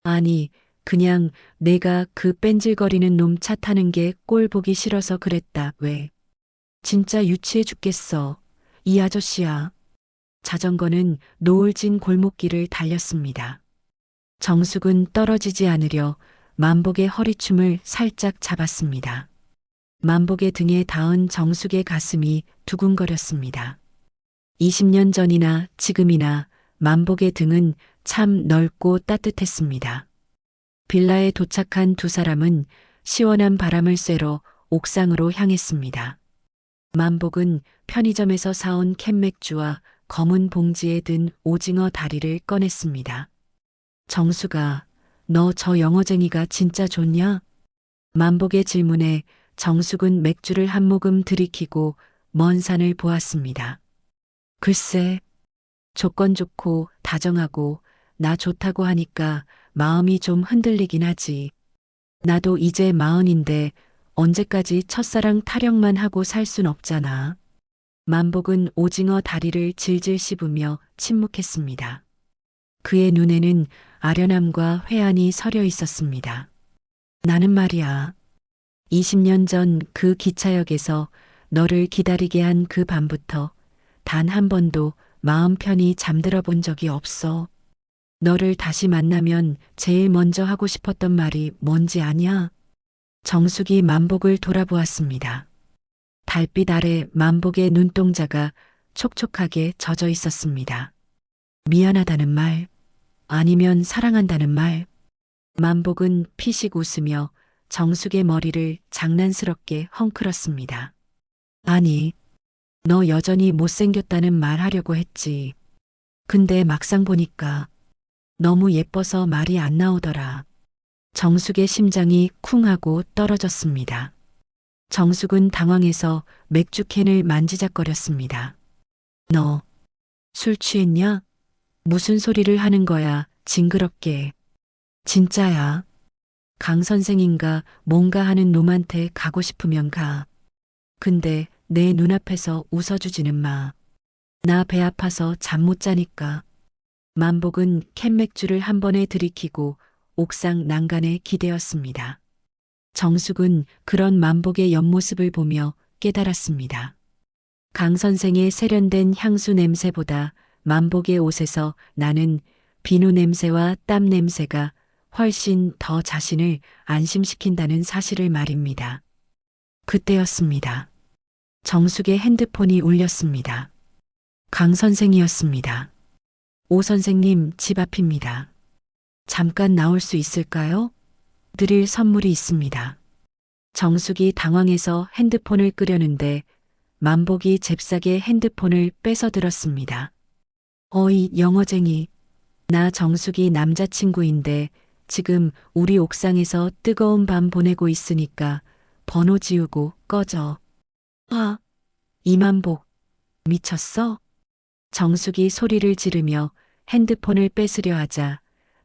아니, 그냥 내가 그 뺀질거리는 놈 차 타는 게 꼴 보기 싫어서 그랬다. 왜? 진짜 유치해 죽겠어. 이 아저씨야. 자전거는 노을진 골목길을 달렸습니다. 정숙은 떨어지지 않으려 만복의 허리춤을 살짝 잡았습니다. 만복의 등에 닿은 정숙의 가슴이 두근거렸습니다. 20년 전이나 지금이나 만복의 등은 참 넓고 따뜻했습니다. 빌라에 도착한 두 사람은 시원한 바람을 쐬러 옥상으로 향했습니다. 만복은 편의점에서 사온 캔맥주와 검은 봉지에 든 오징어 다리를 꺼냈습니다. 정수가, 너 저 영어쟁이가 진짜 좋냐? 만복의 질문에 정숙은 맥주를 한 모금 들이키고 먼 산을 보았습니다. 글쎄, 조건 좋고 다정하고 나 좋다고 하니까 마음이 좀 흔들리긴 하지. 나도 이제 40인데 언제까지 첫사랑 타령만 하고 살 순 없잖아. 만복은 오징어 다리를 질질 씹으며 침묵했습니다. 그의 눈에는 아련함과 회한이 서려 있었습니다. 나는 말이야. 20년 전 그 기차역에서 너를 기다리게 한 그 밤부터 단 한 번도 마음 편히 잠들어 본 적이 없어. 너를 다시 만나면 제일 먼저 하고 싶었던 말이 뭔지 아냐? 정숙이 만복을 돌아보았습니다. 달빛 아래 만복의 눈동자가 촉촉하게 젖어 있었습니다. 미안하다는 말, 아니면 사랑한다는 말. 만복은 피식 웃으며 정숙의 머리를 장난스럽게 헝클었습니다. 아니, 너 여전히 못생겼다는 말 하려고 했지. 근데 막상 보니까 너무 예뻐서 말이 안 나오더라. 정숙의 심장이 쿵 하고 떨어졌습니다. 정숙은 당황해서 맥주캔을 만지작거렸습니다. 너 술 취했냐? 무슨 소리를 하는 거야, 징그럽게. 진짜야. 강 선생인가 뭔가 하는 놈한테 가고 싶으면 가. 근데 내 눈앞에서 웃어주지는 마. 나 배 아파서 잠 못 자니까. 만복은 캔맥주를 한 번에 들이키고 옥상 난간에 기대었습니다. 정숙은 그런 만복의 옆모습을 보며 깨달았습니다. 강 선생의 세련된 향수 냄새보다 만복의 옷에서 나는 비누 냄새와 땀 냄새가 훨씬 더 자신을 안심시킨다는 사실을 말입니다. 그때였습니다. 정숙의 핸드폰이 울렸습니다. 강 선생이었습니다. 오 선생님, 집 앞입니다. 잠깐 나올 수 있을까요? 드릴 선물이 있습니다. 정숙이 당황해서 핸드폰을 끄려는데 만복이 잽싸게 핸드폰을 뺏어 들었습니다. 어이, 영어쟁이. 나 정숙이 남자친구인데 지금 우리 옥상에서 뜨거운 밤 보내고 있으니까 번호 지우고 꺼져. 아, 이만복. 미쳤어? 정숙이 소리를 지르며 핸드폰을 뺏으려 하자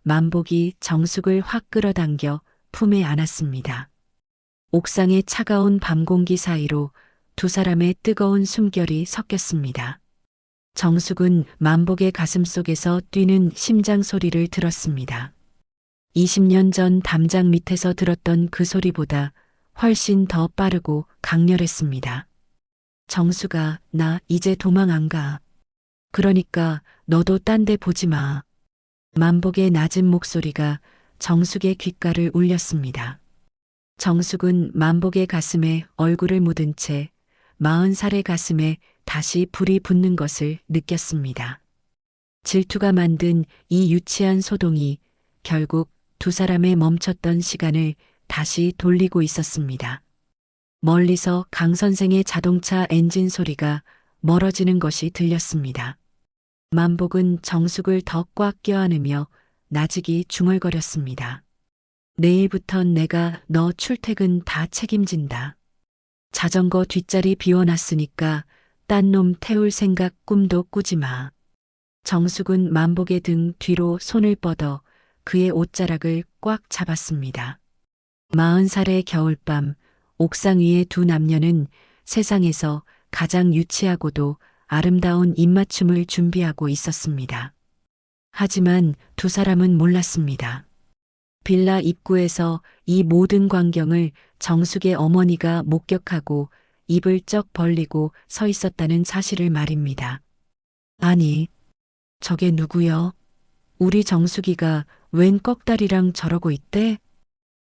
만복이 정숙을 확 끌어당겨 품에 안았습니다. 옥상의 차가운 밤 공기 사이로 두 사람의 뜨거운 숨결이 섞였습니다. 정숙은 만복의 가슴 속에서 뛰는 심장 소리를 들었습니다. 20년 전 담장 밑에서 들었던 그 소리보다 훨씬 더 빠르고 강렬했습니다. 정숙아, 나 이제 도망 안 가. 그러니까 너도 딴 데 보지 마. 만복의 낮은 목소리가 정숙의 귓가를 울렸습니다. 정숙은 만복의 가슴에 얼굴을 묻은 채 40살의 가슴에 다시 불이 붙는 것을 느꼈습니다. 질투가 만든 이 유치한 소동이 결국 두 사람의 멈췄던 시간을 다시 돌리고 있었습니다. 멀리서 강 선생의 자동차 엔진 소리가 멀어지는 것이 들렸습니다. 만복은 정숙을 더 꽉 껴안으며 나직이 중얼거렸습니다. 내일부턴 내가 너 출퇴근 다 책임진다. 자전거 뒷자리 비워놨으니까 딴 놈 태울 생각 꿈도 꾸지 마. 정숙은 만복의 등 뒤로 손을 뻗어 그의 옷자락을 꽉 잡았습니다. 40살의 겨울밤, 옥상 위의 두 남녀는 세상에서 가장 유치하고도 아름다운 입맞춤을 준비하고 있었습니다. 하지만 두 사람은 몰랐습니다. 빌라 입구에서 이 모든 광경을 정숙의 어머니가 목격하고 입을 쩍 벌리고 서 있었다는 사실을 말입니다. 아니, 저게 누구여? 우리 정숙이가 웬 꺽다리랑 저러고 있대?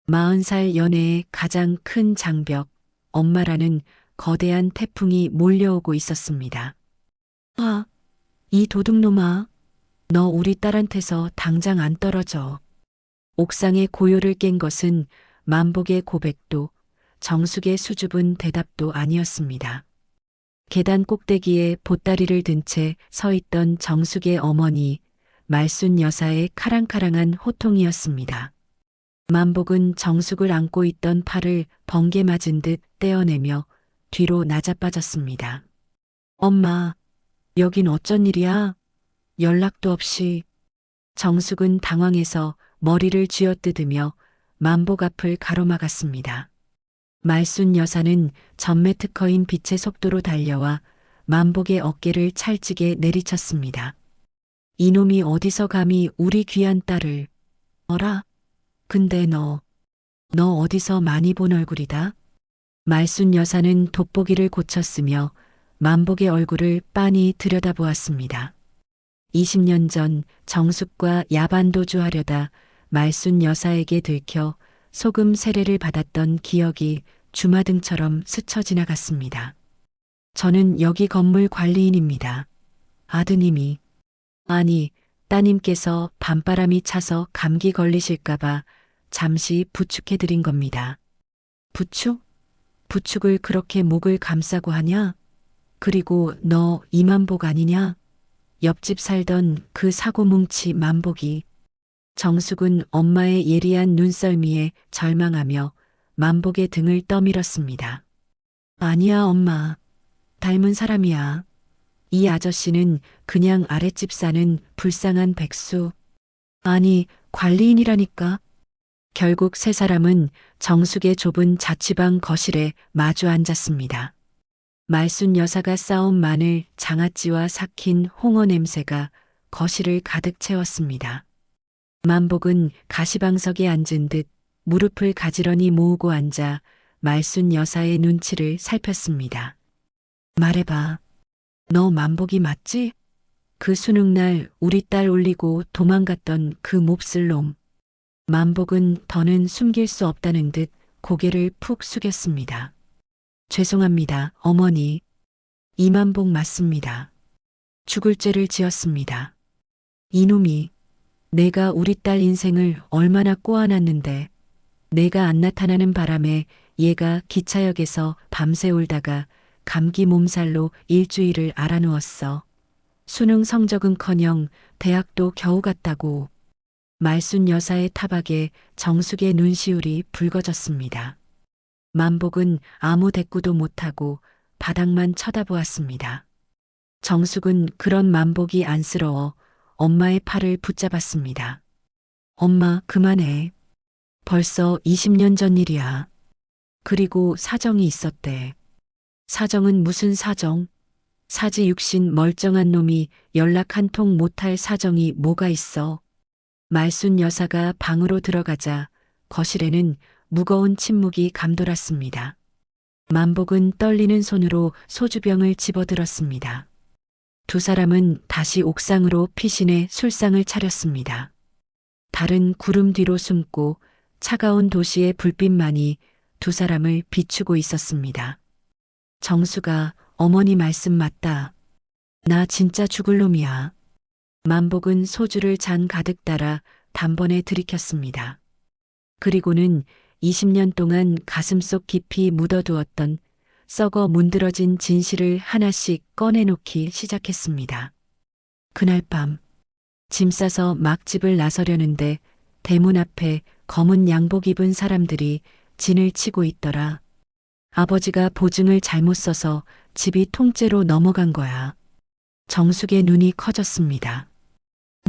40살 연애의 가장 큰 장벽, 엄마라는 거대한 태풍이 몰려오고 있었습니다. 아, 이 도둑놈아, 너 우리 딸한테서 당장 안 떨어져. 옥상의 고요를 깬 것은 만복의 고백도 정숙의 수줍은 대답도 아니었습니다. 계단 꼭대기에 보따리를 든 채 서 있던 정숙의 어머니, 말순 여사의 카랑카랑한 호통이었습니다. 만복은 정숙을 안고 있던 팔을 번개 맞은 듯 떼어내며 뒤로 나자빠졌습니다. 엄마, 여긴 어쩐 일이야? 연락도 없이. 정숙은 당황해서 머리를 쥐어뜯으며 만복 앞을 가로막았습니다. 말순 여사는 전매 특허인 빛의 속도로 달려와 만복의 어깨를 찰지게 내리쳤습니다. 이놈이 어디서 감히 우리 귀한 딸을. 어라? 근데 너 어디서 많이 본 얼굴이다? 말순 여사는 돋보기를 고쳤으며 만복의 얼굴을 빤히 들여다보았습니다. 20년 전 정숙과 야반도주하려다 말순 여사에게 들켜 소금 세례를 받았던 기억이 주마등처럼 스쳐 지나갔습니다. 저는 여기 건물 관리인입니다. 아드님이, 아니, 따님께서 밤바람이 차서 감기 걸리실까봐 잠시 부축해드린 겁니다. 부축? 부축을 그렇게 목을 감싸고 하냐? 그리고 너 이만복 아니냐? 옆집 살던 그 사고뭉치 만복이. 정숙은 엄마의 예리한 눈썰미에 절망하며 만복의 등을 떠밀었습니다. 아니야, 엄마. 닮은 사람이야. 이 아저씨는 그냥 아랫집 사는 불쌍한 백수. 아니, 관리인이라니까. 결국 세 사람은 정숙의 좁은 자취방 거실에 마주 앉았습니다. 말순 여사가 쌓은 마늘, 장아찌와 삭힌 홍어 냄새가 거실을 가득 채웠습니다. 만복은 가시방석에 앉은 듯 무릎을 가지런히 모으고 앉아 말순 여사의 눈치를 살폈습니다. 말해봐. 너 만복이 맞지? 그 수능날 우리 딸 올리고 도망갔던 그 몹쓸 놈. 만복은 더는 숨길 수 없다는 듯 고개를 푹 숙였습니다. 죄송합니다, 어머니. 이만복 맞습니다. 죽을 죄를 지었습니다. 이놈이 내가 우리 딸 인생을 얼마나 꼬아놨는데 내가 안 나타나는 바람에 얘가 기차역에서 밤새 울다가 감기 몸살로 일주일을 알아누웠어. 수능 성적은커녕 대학도 겨우 갔다고. 말순 여사의 타박에 정숙의 눈시울이 붉어졌습니다. 만복은 아무 대꾸도 못하고 바닥만 쳐다보았습니다. 정숙은 그런 만복이 안쓰러워 엄마의 팔을 붙잡았습니다. 엄마, 그만해. 벌써 20년 전 일이야. 그리고 사정이 있었대. 사정은 무슨 사정? 사지 육신 멀쩡한 놈이 연락 한 통 못할 사정이 뭐가 있어? 말순 여사가 방으로 들어가자 거실에는 무거운 침묵이 감돌았습니다. 만복은 떨리는 손으로 소주병을 집어들었습니다. 두 사람은 다시 옥상으로 피신해 술상을 차렸습니다. 달은 구름 뒤로 숨고 차가운 도시의 불빛만이 두 사람을 비추고 있었습니다. 정수가 어머니 말씀 맞다. 나 진짜 죽을 놈이야. 만복은 소주를 잔 가득 따라 단번에 들이켰습니다. 그리고는 20년 동안 가슴속 깊이 묻어두었던 썩어 문드러진 진실을 하나씩 꺼내놓기 시작했습니다. 그날 밤 짐 싸서 막 집을 나서려는데 대문 앞에 검은 양복 입은 사람들이 진을 치고 있더라. 아버지가 보증을 잘못 써서 집이 통째로 넘어간 거야. 정숙의 눈이 커졌습니다.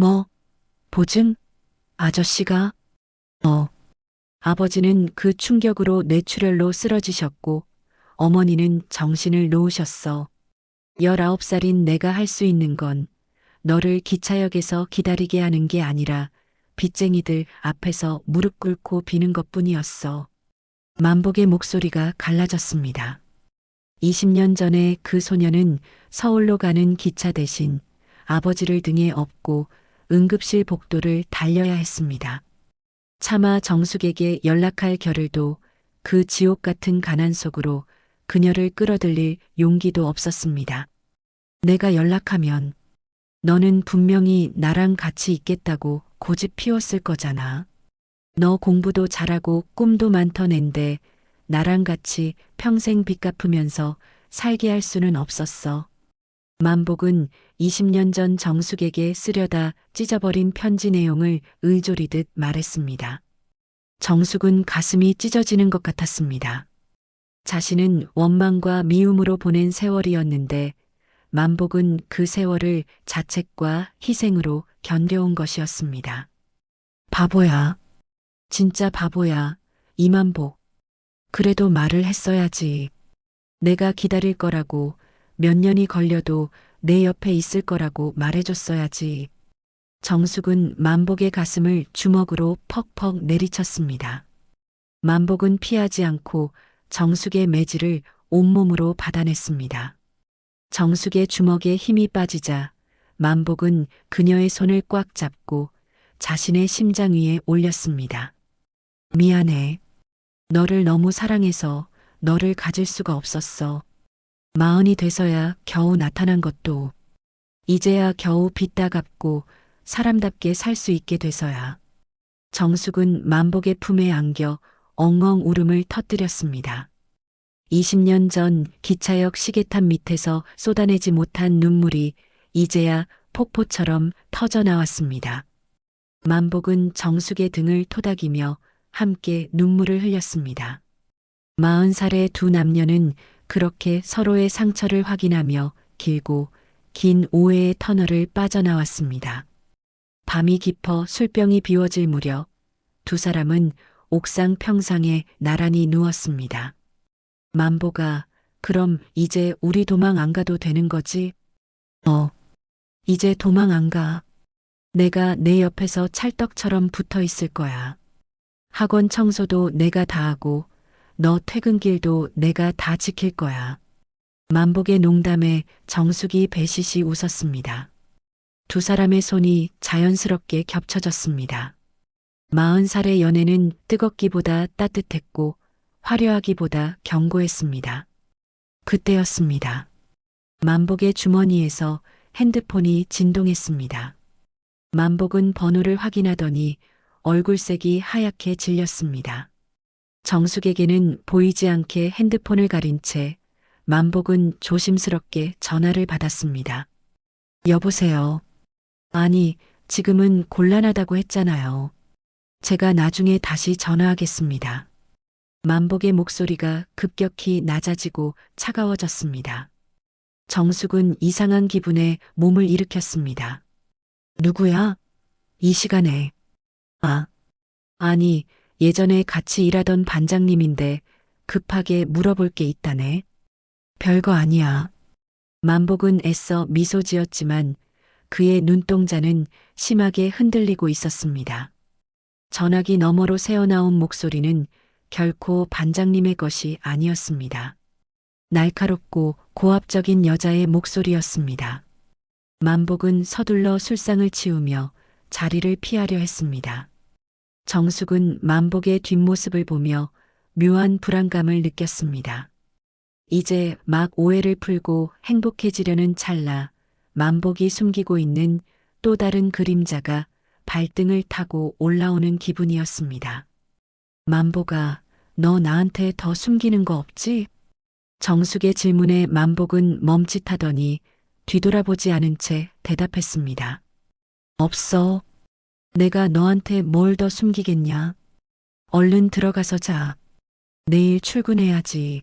뭐? 보증? 아저씨가? 아버지는 그 충격으로 뇌출혈로 쓰러지셨고 어머니는 정신을 놓으셨어. 19살인 내가 할 수 있는 건 너를 기차역에서 기다리게 하는 게 아니라 빚쟁이들 앞에서 무릎 꿇고 비는 것뿐이었어. 만복의 목소리가 갈라졌습니다. 20년 전에 그 소녀는 서울로 가는 기차 대신 아버지를 등에 업고 응급실 복도를 달려야 했습니다. 차마 정숙에게 연락할 겨를도 그 지옥 같은 가난 속으로 그녀를 끌어들일 용기도 없었습니다. 내가 연락하면 너는 분명히 나랑 같이 있겠다고 고집 피웠을 거잖아. 너 공부도 잘하고 꿈도 많던 앤데 나랑 같이 평생 빚 갚으면서 살게 할 수는 없었어. 만복은 20년 전 정숙에게 쓰려다 찢어버린 편지 내용을 의조리듯 말했습니다. 정숙은 가슴이 찢어지는 것 같았습니다. 자신은 원망과 미움으로 보낸 세월이었는데 만복은 그 세월을 자책과 희생으로 견뎌온 것이었습니다. 바보야. 진짜 바보야. 이만복. 그래도 말을 했어야지. 내가 기다릴 거라고 몇 년이 걸려도 내 옆에 있을 거라고 말해줬어야지. 정숙은 만복의 가슴을 주먹으로 퍽퍽 내리쳤습니다. 만복은 피하지 않고 정숙의 매질을 온몸으로 받아냈습니다. 정숙의 주먹에 힘이 빠지자 만복은 그녀의 손을 꽉 잡고 자신의 심장 위에 올렸습니다. 미안해. 너를 너무 사랑해서 너를 가질 수가 없었어. 40이 돼서야 겨우 나타난 것도 이제야 겨우 빚 다 갚고 사람답게 살 수 있게 돼서야. 정숙은 만복의 품에 안겨 엉엉 울음을 터뜨렸습니다. 20년 전 기차역 시계탑 밑에서 쏟아내지 못한 눈물이 이제야 폭포처럼 터져 나왔습니다. 만복은 정숙의 등을 토닥이며 함께 눈물을 흘렸습니다. 40살의 두 남녀는 그렇게 서로의 상처를 확인하며 길고 긴 오해의 터널을 빠져나왔습니다. 밤이 깊어 술병이 비워질 무렵 두 사람은 옥상 평상에 나란히 누웠습니다. 만보가 그럼 이제 우리 도망 안 가도 되는 거지? 이제 도망 안 가. 내가 내 옆에서 찰떡처럼 붙어 있을 거야. 학원 청소도 내가 다 하고 너 퇴근길도 내가 다 지킬 거야. 만복의 농담에 정숙이 배시시 웃었습니다. 두 사람의 손이 자연스럽게 겹쳐졌습니다. 40살의 연애는 뜨겁기보다 따뜻했고 화려하기보다 견고했습니다. 그때였습니다. 만복의 주머니에서 핸드폰이 진동했습니다. 만복은 번호를 확인하더니 얼굴색이 하얗게 질렸습니다. 정숙에게는 보이지 않게 핸드폰을 가린 채 만복은 조심스럽게 전화를 받았습니다. 여보세요. 아니, 지금은 곤란하다고 했잖아요. 제가 나중에 다시 전화하겠습니다. 만복의 목소리가 급격히 낮아지고 차가워졌습니다. 정숙은 이상한 기분에 몸을 일으켰습니다. 누구야? 이 시간에. 아니, 예전에 같이 일하던 반장님인데 급하게 물어볼 게 있다네. 별거 아니야. 만복은 애써 미소 지었지만 그의 눈동자는 심하게 흔들리고 있었습니다. 전화기 너머로 새어나온 목소리는 결코 반장님의 것이 아니었습니다. 날카롭고 고압적인 여자의 목소리였습니다. 만복은 서둘러 술상을 치우며 자리를 피하려 했습니다. 정숙은 만복의 뒷모습을 보며 묘한 불안감을 느꼈습니다. 이제 막 오해를 풀고 행복해지려는 찰나 만복이 숨기고 있는 또 다른 그림자가 발등을 타고 올라오는 기분이었습니다. 만복아, 너 나한테 더 숨기는 거 없지? 정숙의 질문에 만복은 멈칫하더니 뒤돌아보지 않은 채 대답했습니다. 없어. 내가 너한테 뭘 더 숨기겠냐? 얼른 들어가서 자. 내일 출근해야지.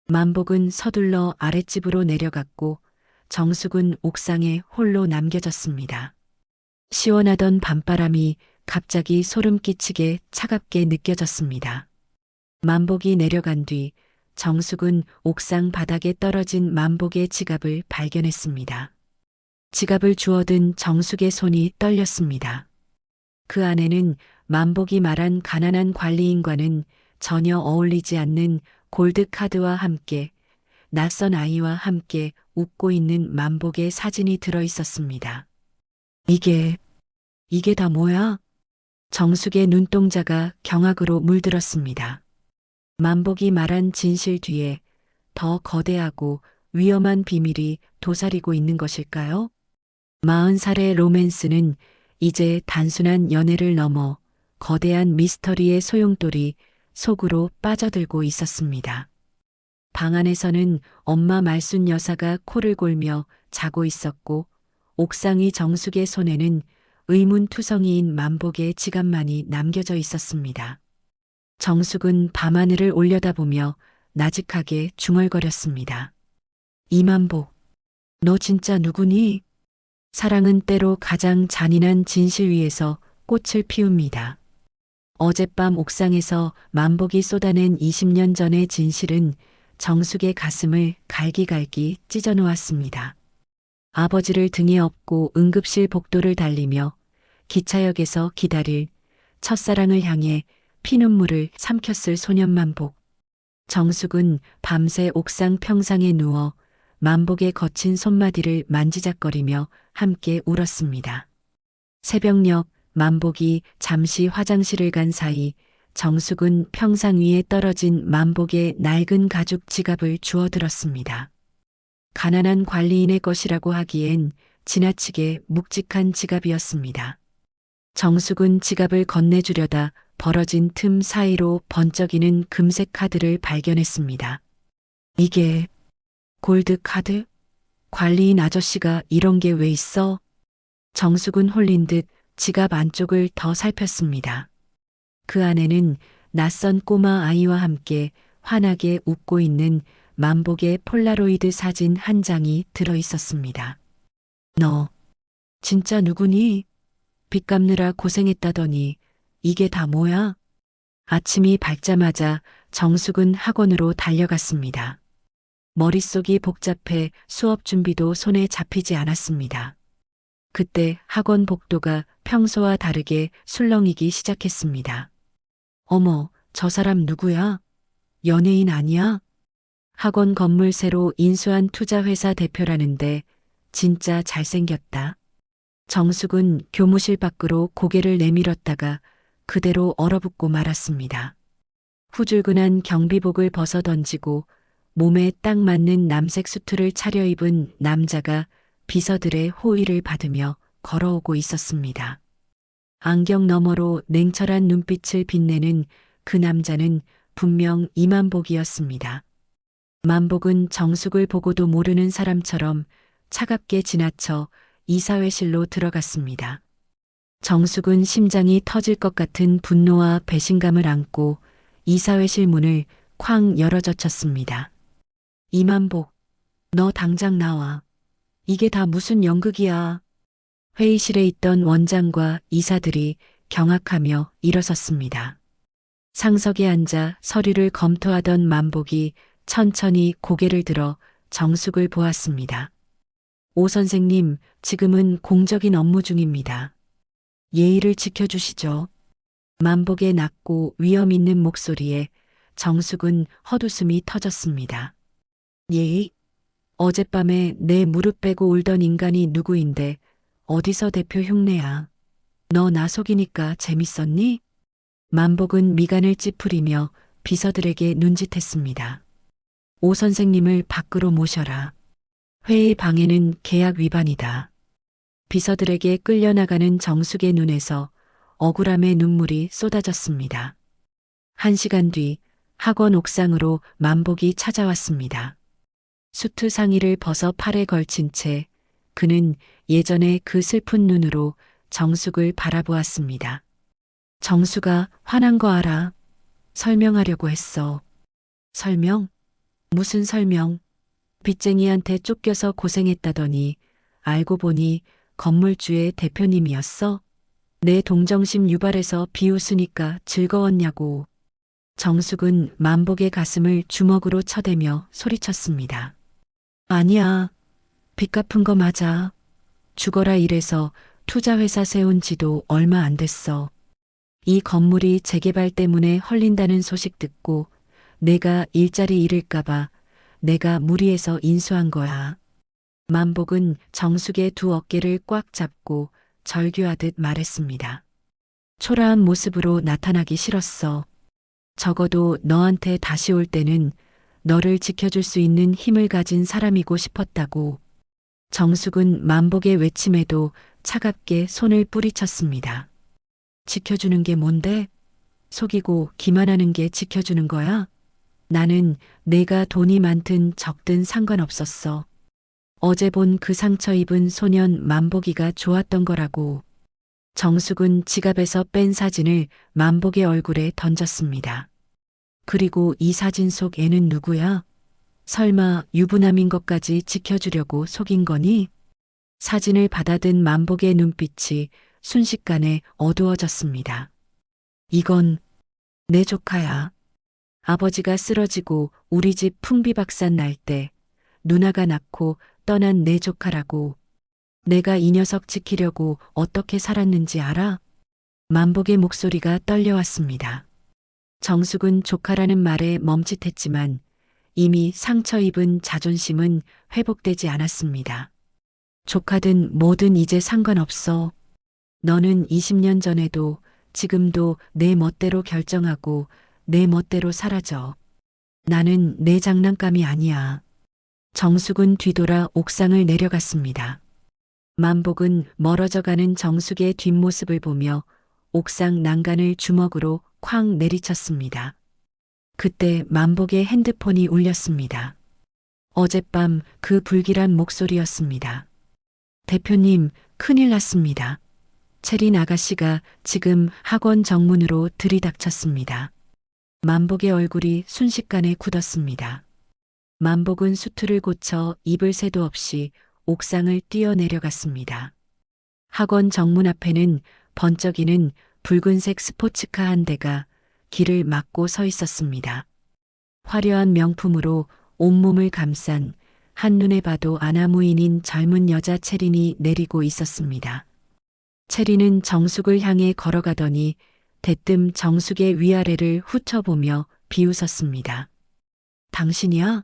만복은 서둘러 아랫집으로 내려갔고 정숙은 옥상에 홀로 남겨졌습니다. 시원하던 밤바람이 갑자기 소름 끼치게 차갑게 느껴졌습니다. 만복이 내려간 뒤 정숙은 옥상 바닥에 떨어진 만복의 지갑을 발견했습니다. 지갑을 주워든 정숙의 손이 떨렸습니다. 그 안에는 만복이 말한 가난한 관리인과는 전혀 어울리지 않는 골드카드와 함께 낯선 아이와 함께 웃고 있는 만복의 사진이 들어 있었습니다. 이게 다 뭐야? 정숙의 눈동자가 경악으로 물들었습니다. 만복이 말한 진실 뒤에 더 거대하고 위험한 비밀이 도사리고 있는 것일까요? 40살의 로맨스는 이제 단순한 연애를 넘어 거대한 미스터리의 소용돌이 속으로 빠져들고 있었습니다. 방 안에서는 엄마 말순 여사가 코를 골며 자고 있었고 옥상의 정숙의 손에는 의문투성이인 만복의 지갑만이 남겨져 있었습니다. 정숙은 밤하늘을 올려다보며 나직하게 중얼거렸습니다. 이만복, 너 진짜 누구니? 사랑은 때로 가장 잔인한 진실 위에서 꽃을 피웁니다. 어젯밤 옥상에서 만복이 쏟아낸 20년 전의 진실은 정숙의 가슴을 갈기갈기 찢어놓았습니다. 아버지를 등에 업고 응급실 복도를 달리며 기차역에서 기다릴 첫사랑을 향해 피눈물을 삼켰을 소년 만복. 정숙은 밤새 옥상 평상에 누워 만복의 거친 손마디를 만지작거리며 함께 울었습니다. 새벽녘 만복이 잠시 화장실을 간 사이 정숙은 평상 위에 떨어진 만복의 낡은 가죽 지갑을 주워들었습니다. 가난한 관리인의 것이라고 하기엔 지나치게 묵직한 지갑이었습니다. 정숙은 지갑을 건네주려다 벌어진 틈 사이로 번쩍이는 금색 카드를 발견했습니다. 이게 골드 카드? 관리인 아저씨가 이런 게 왜 있어? 정숙은 홀린 듯 지갑 안쪽을 더 살폈습니다. 그 안에는 낯선 꼬마 아이와 함께 환하게 웃고 있는 만복의 폴라로이드 사진 한 장이 들어 있었습니다. 너 진짜 누구니? 빚 갚느라 고생했다더니 이게 다 뭐야? 아침이 밝자마자 정숙은 학원으로 달려갔습니다. 머릿속이 복잡해 수업 준비도 손에 잡히지 않았습니다. 그때 학원 복도가 평소와 다르게 술렁이기 시작했습니다. 어머, 저 사람 누구야? 연예인 아니야? 학원 건물 새로 인수한 투자회사 대표라는데 진짜 잘생겼다. 정숙은 교무실 밖으로 고개를 내밀었다가 그대로 얼어붙고 말았습니다. 후줄근한 경비복을 벗어던지고 몸에 딱 맞는 남색 수트를 차려입은 남자가 비서들의 호의를 받으며 걸어오고 있었습니다. 안경 너머로 냉철한 눈빛을 빛내는 그 남자는 분명 이만복이었습니다. 만복은 정숙을 보고도 모르는 사람처럼 차갑게 지나쳐 이사회실로 들어갔습니다. 정숙은 심장이 터질 것 같은 분노와 배신감을 안고 이사회실 문을 쾅 열어젖혔습니다. 이만복, 너 당장 나와. 이게 다 무슨 연극이야. 회의실에 있던 원장과 이사들이 경악하며 일어섰습니다. 상석에 앉아 서류를 검토하던 만복이 천천히 고개를 들어 정숙을 보았습니다. 오 선생님, 지금은 공적인 업무 중입니다. 예의를 지켜주시죠. 만복의 낮고 위험 있는 목소리에 정숙은 헛웃음이 터졌습니다. 예의? 어젯밤에 내 무릎 빼고 울던 인간이 누구인데 어디서 대표 흉내야. 너 나 속이니까 재밌었니? 만복은 미간을 찌푸리며 비서들에게 눈짓했습니다. 오 선생님을 밖으로 모셔라. 회의 방해는 계약 위반이다. 비서들에게 끌려나가는 정숙의 눈에서 억울함의 눈물이 쏟아졌습니다. 1시간 뒤 학원 옥상으로 만복이 찾아왔습니다. 수트 상의를 벗어 팔에 걸친 채 그는 예전의 그 슬픈 눈으로 정숙을 바라보았습니다. 정숙아, 화난 거 알아. 설명하려고 했어. 설명? 무슨 설명? 빚쟁이한테 쫓겨서 고생했다더니 알고 보니 건물주의 대표님이었어? 내 동정심 유발해서 비웃으니까 즐거웠냐고. 정숙은 만복의 가슴을 주먹으로 쳐대며 소리쳤습니다. 아니야. 빚 갚은 거 맞아. 죽어라 일해서 투자회사 세운 지도 얼마 안 됐어. 이 건물이 재개발 때문에 헐린다는 소식 듣고 내가 일자리 잃을까봐 내가 무리해서 인수한 거야. 만복은 정숙의 두 어깨를 꽉 잡고 절규하듯 말했습니다. 초라한 모습으로 나타나기 싫었어. 적어도 너한테 다시 올 때는 너를 지켜줄 수 있는 힘을 가진 사람이고 싶었다고. 정숙은 만복의 외침에도 차갑게 손을 뿌리쳤습니다. 지켜주는 게 뭔데? 속이고 기만하는 게 지켜주는 거야? 나는 내가 돈이 많든 적든 상관없었어. 어제 본 그 상처 입은 소년 만복이가 좋았던 거라고. 정숙은 지갑에서 뺀 사진을 만복의 얼굴에 던졌습니다. 그리고 이 사진 속 애는 누구야? 설마 유부남인 것까지 지켜주려고 속인 거니? 사진을 받아든 만복의 눈빛이 순식간에 어두워졌습니다. 이건 내 조카야. 아버지가 쓰러지고 우리 집 풍비박산 날 때 누나가 낳고 떠난 내 조카라고. 내가 이 녀석 지키려고 어떻게 살았는지 알아? 만복의 목소리가 떨려왔습니다. 정숙은 조카라는 말에 멈칫했지만 이미 상처 입은 자존심은 회복되지 않았습니다. 조카든 뭐든 이제 상관없어. 너는 20년 전에도 지금도 내 멋대로 결정하고 내 멋대로 사라져. 나는 내 장난감이 아니야. 정숙은 뒤돌아 옥상을 내려갔습니다. 만복은 멀어져가는 정숙의 뒷모습을 보며 옥상 난간을 주먹으로 쾅 내리쳤습니다. 그때 만복의 핸드폰이 울렸습니다. 어젯밤 그 불길한 목소리였습니다. 대표님, 큰일 났습니다. 체린 아가씨가 지금 학원 정문으로 들이닥쳤습니다. 만복의 얼굴이 순식간에 굳었습니다. 만복은 수트를 고쳐 입을 새도 없이 옥상을 뛰어내려갔습니다. 학원 정문 앞에는 번쩍이는 붉은색 스포츠카 한 대가 길을 막고 서 있었습니다. 화려한 명품으로 온몸을 감싼 한눈에 봐도 아나무인인 젊은 여자 체린이 내리고 있었습니다. 체린은 정숙을 향해 걸어가더니 대뜸 정숙의 위아래를 훑어보며 비웃었습니다. 당신이야?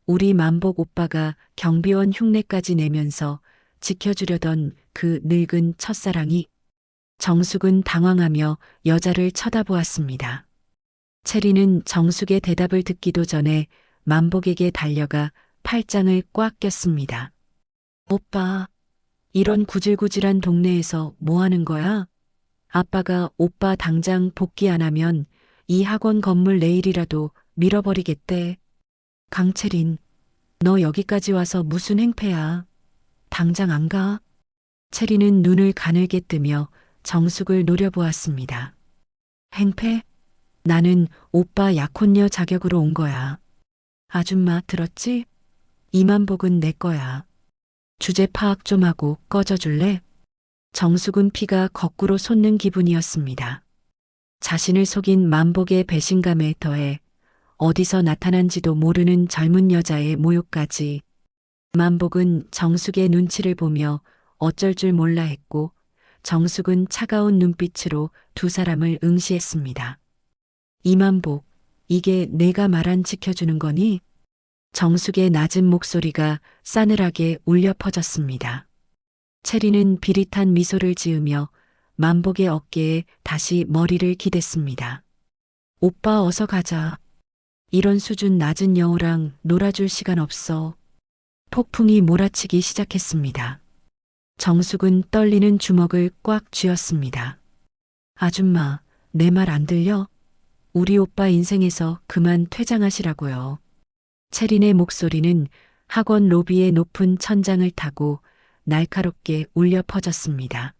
우리 만복 오빠가 경비원 흉내까지 내면서 지켜주려던 그 늙은 첫사랑이. 정숙은 당황하며 여자를 쳐다보았습니다. 체리는 정숙의 대답을 듣기도 전에 만복에게 달려가 팔짱을 꽉 꼈습니다. 오빠, 이런 구질구질한 동네에서 뭐 하는 거야? 아빠가 오빠 당장 복귀 안 하면 이 학원 건물 내일이라도 밀어버리겠대. 강채린, 너 여기까지 와서 무슨 행패야? 당장 안 가? 채린은 눈을 가늘게 뜨며 정숙을 노려보았습니다. 행패? 나는 오빠 약혼녀 자격으로 온 거야. 아줌마 들었지? 이만복은 내 거야. 주제 파악 좀 하고 꺼져줄래? 정숙은 피가 거꾸로 솟는 기분이었습니다. 자신을 속인 만복의 배신감에 더해 어디서 나타난지도 모르는 젊은 여자의 모욕까지. 만복은 정숙의 눈치를 보며 어쩔 줄 몰라 했고 정숙은 차가운 눈빛으로 두 사람을 응시했습니다. 이만복, 이게 내가 말한 지켜주는 거니? 정숙의 낮은 목소리가 싸늘하게 울려 퍼졌습니다. 채리는 비릿한 미소를 지으며 만복의 어깨에 다시 머리를 기댔습니다. 오빠 어서 가자. 이런 수준 낮은 여우랑 놀아줄 시간 없어. 폭풍이 몰아치기 시작했습니다. 정숙은 떨리는 주먹을 꽉 쥐었습니다. 아줌마, 내 말 안 들려? 우리 오빠 인생에서 그만 퇴장하시라고요. 채린의 목소리는 학원 로비의 높은 천장을 타고 날카롭게 울려 퍼졌습니다.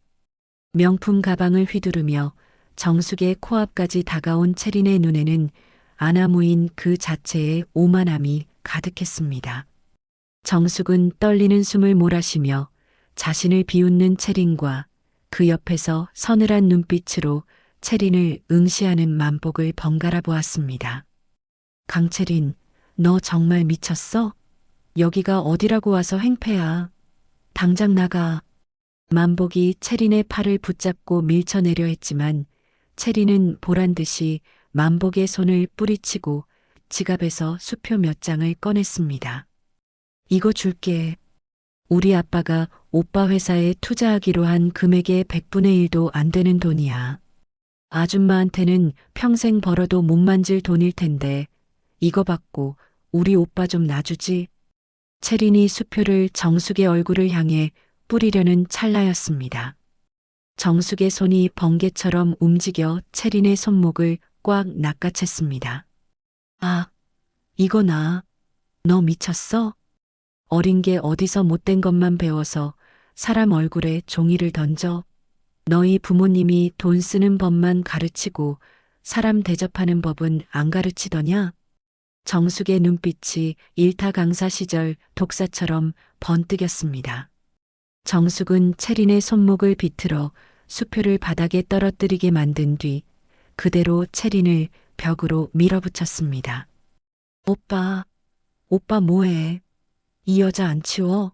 명품 가방을 휘두르며 정숙의 코앞까지 다가온 채린의 눈에는 아나무인 그 자체의 오만함이 가득했습니다. 정숙은 떨리는 숨을 몰아쉬며 자신을 비웃는 채린과 그 옆에서 서늘한 눈빛으로 채린을 응시하는 만복을 번갈아 보았습니다. 강채린, 너 정말 미쳤어? 여기가 어디라고 와서 행패야. 당장 나가. 만복이 채린의 팔을 붙잡고 밀쳐내려 했지만 채린은 보란듯이 만복의 손을 뿌리치고 지갑에서 수표 몇 장을 꺼냈습니다. 이거 줄게. 우리 아빠가 오빠 회사에 투자하기로 한 금액의 100분의 1도 안 되는 돈이야. 아줌마한테는 평생 벌어도 못 만질 돈일 텐데 이거 받고 우리 오빠 좀 놔주지. 채린이 수표를 정숙의 얼굴을 향해 뿌리려는 찰나였습니다. 정숙의 손이 번개처럼 움직여 채린의 손목을 꽉 낚아챘습니다. 아, 이거 나. 너 미쳤어? 어린 게 어디서 못된 것만 배워서 사람 얼굴에 종이를 던져. 너희 부모님이 돈 쓰는 법만 가르치고 사람 대접하는 법은 안 가르치더냐? 정숙의 눈빛이 일타 강사 시절 독사처럼 번뜩였습니다. 정숙은 채린의 손목을 비틀어 수표를 바닥에 떨어뜨리게 만든 뒤 그대로 채린을 벽으로 밀어붙였습니다. 오빠 뭐해? 이 여자 안 치워?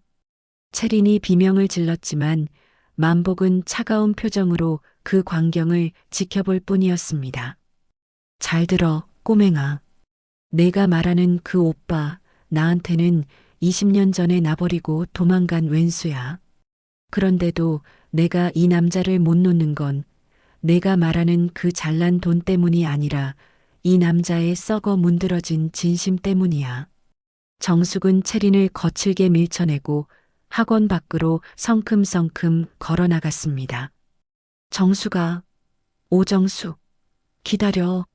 채린이 비명을 질렀지만 만복은 차가운 표정으로 그 광경을 지켜볼 뿐이었습니다. 잘 들어, 꼬맹아. 내가 말하는 그 오빠, 나한테는 20년 전에 나버리고 도망간 왼수야. 그런데도 내가 이 남자를 못 놓는 건 내가 말하는 그 잘난 돈 때문이 아니라 이 남자의 썩어 문드러진 진심 때문이야. 정숙은 채린을 거칠게 밀쳐내고 학원 밖으로 성큼성큼 걸어 나갔습니다. 정숙아, 오정숙, 기다려.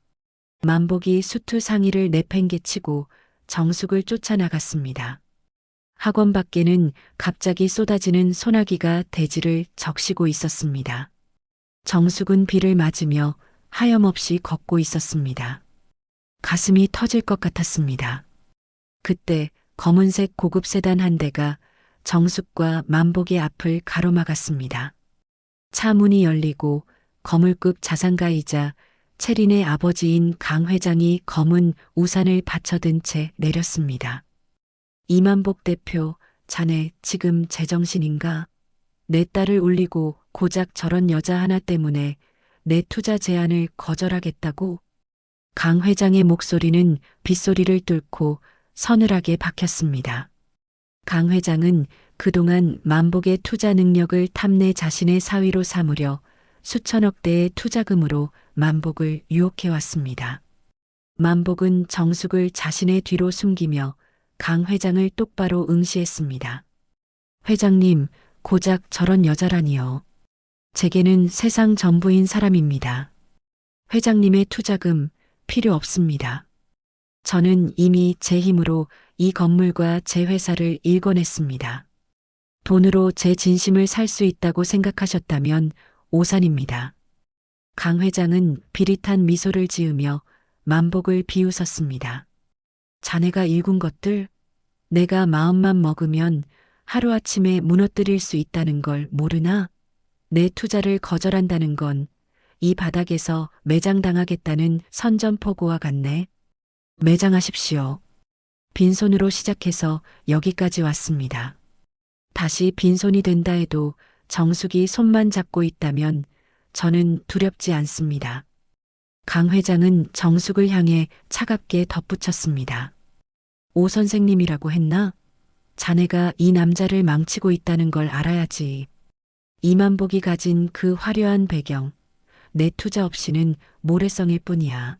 만복이 수투 상의를 내팽개치고 정숙을 쫓아나갔습니다. 학원 밖에는 갑자기 쏟아지는 소나기가 대지를 적시고 있었습니다. 정숙은 비를 맞으며 하염없이 걷고 있었습니다. 가슴이 터질 것 같았습니다. 그때 검은색 고급 세단 한 대가 정숙과 만복의 앞을 가로막았습니다. 차 문이 열리고 거물급 자산가이자 채린의 아버지인 강 회장이 검은 우산을 받쳐든 채 내렸습니다. 이만복 대표, 자네 지금 제정신인가? 내 딸을 울리고 고작 저런 여자 하나 때문에 내 투자 제안을 거절하겠다고? 강 회장의 목소리는 빗소리를 뚫고 서늘하게 박혔습니다. 강 회장은 그동안 만복의 투자 능력을 탐내 자신의 사위로 삼으려 수천억 대의 투자금으로 만복을 유혹해왔습니다. 만복은 정숙을 자신의 뒤로 숨기며 강 회장을 똑바로 응시했습니다. 회장님, 고작 저런 여자라니요. 제게는 세상 전부인 사람입니다. 회장님의 투자금 필요 없습니다. 저는 이미 제 힘으로 이 건물과 제 회사를 일궈냈습니다. 돈으로 제 진심을 살 수 있다고 생각하셨다면 오산입니다. 강 회장은 비릿한 미소를 지으며 만복을 비웃었습니다. 자네가 일군 것들, 내가 마음만 먹으면 하루아침에 무너뜨릴 수 있다는 걸 모르나? 내 투자를 거절한다는 건 이 바닥에서 매장당하겠다는 선전포고와 같네. 매장하십시오. 빈손으로 시작해서 여기까지 왔습니다. 다시 빈손이 된다 해도 정숙이 손만 잡고 있다면 저는 두렵지 않습니다. 강 회장은 정숙을 향해 차갑게 덧붙였습니다. 오 선생님이라고 했나? 자네가 이 남자를 망치고 있다는 걸 알아야지. 이만복이 가진 그 화려한 배경, 내 투자 없이는 모래성일 뿐이야.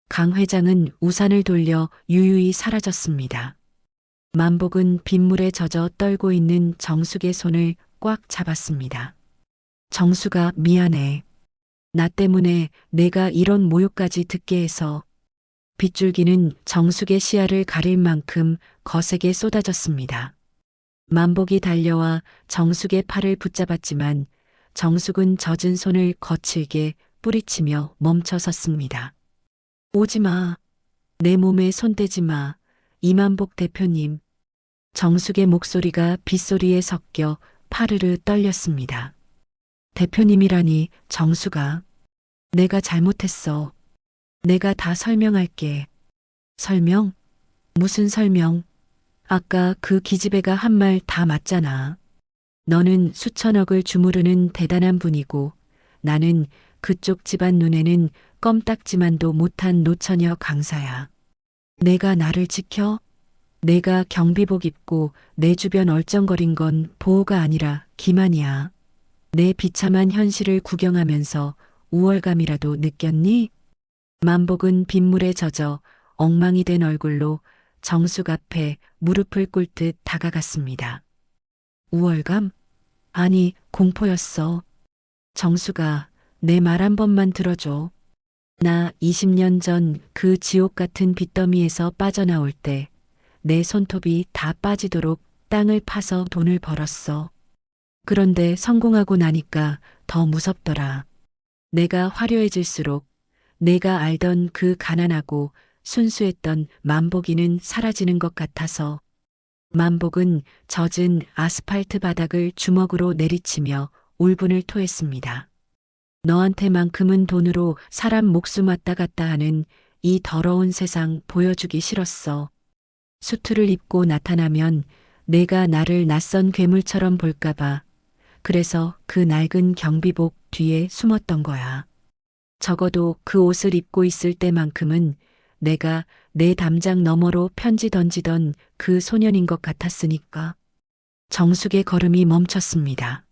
강 회장은 우산을 돌려 유유히 사라졌습니다. 만복은 빗물에 젖어 떨고 있는 정숙의 손을 꽉 잡았습니다. 정숙아, 미안해. 나 때문에 내가 이런 모욕까지 듣게 해서. 빗줄기는 정숙의 시야를 가릴 만큼 거세게 쏟아졌습니다. 만복이 달려와 정숙의 팔을 붙잡았지만 정숙은 젖은 손을 거칠게 뿌리치며 멈춰섰습니다. 오지 마. 내 몸에 손대지 마. 이만복 대표님. 정숙의 목소리가 빗소리에 섞여 파르르 떨렸습니다. 대표님이라니, 정숙아. 내가 잘못했어. 내가 다 설명할게. 설명? 무슨 설명? 아까 그 기집애가 한 말 다 맞잖아. 너는 수천억을 주무르는 대단한 분이고 나는 그쪽 집안 눈에는 껌딱지만도 못한 노처녀 강사야. 내가 나를 지켜? 내가 경비복 입고 내 주변 얼쩡거린 건 보호가 아니라 기만이야. 내 비참한 현실을 구경하면서 우월감이라도 느꼈니? 만복은 빗물에 젖어 엉망이 된 얼굴로 정숙 앞에 무릎을 꿇듯 다가갔습니다. 우월감? 아니, 공포였어. 정숙아, 내 말 한 번만 들어줘. 나 20년 전 그 지옥 같은 빚더미에서 빠져나올 때 내 손톱이 다 빠지도록 땅을 파서 돈을 벌었어. 그런데 성공하고 나니까 더 무섭더라. 내가 화려해질수록 내가 알던 그 가난하고 순수했던 만복이는 사라지는 것 같아서. 만복은 젖은 아스팔트 바닥을 주먹으로 내리치며 울분을 토했습니다. 너한테만큼은 돈으로 사람 목숨 왔다 갔다 하는 이 더러운 세상 보여주기 싫었어. 수트를 입고 나타나면 내가 나를 낯선 괴물처럼 볼까봐. 그래서 그 낡은 경비복 뒤에 숨었던 거야. 적어도 그 옷을 입고 있을 때만큼은 내가 내 담장 너머로 편지 던지던 그 소년인 것 같았으니까. 정숙의 걸음이 멈췄습니다.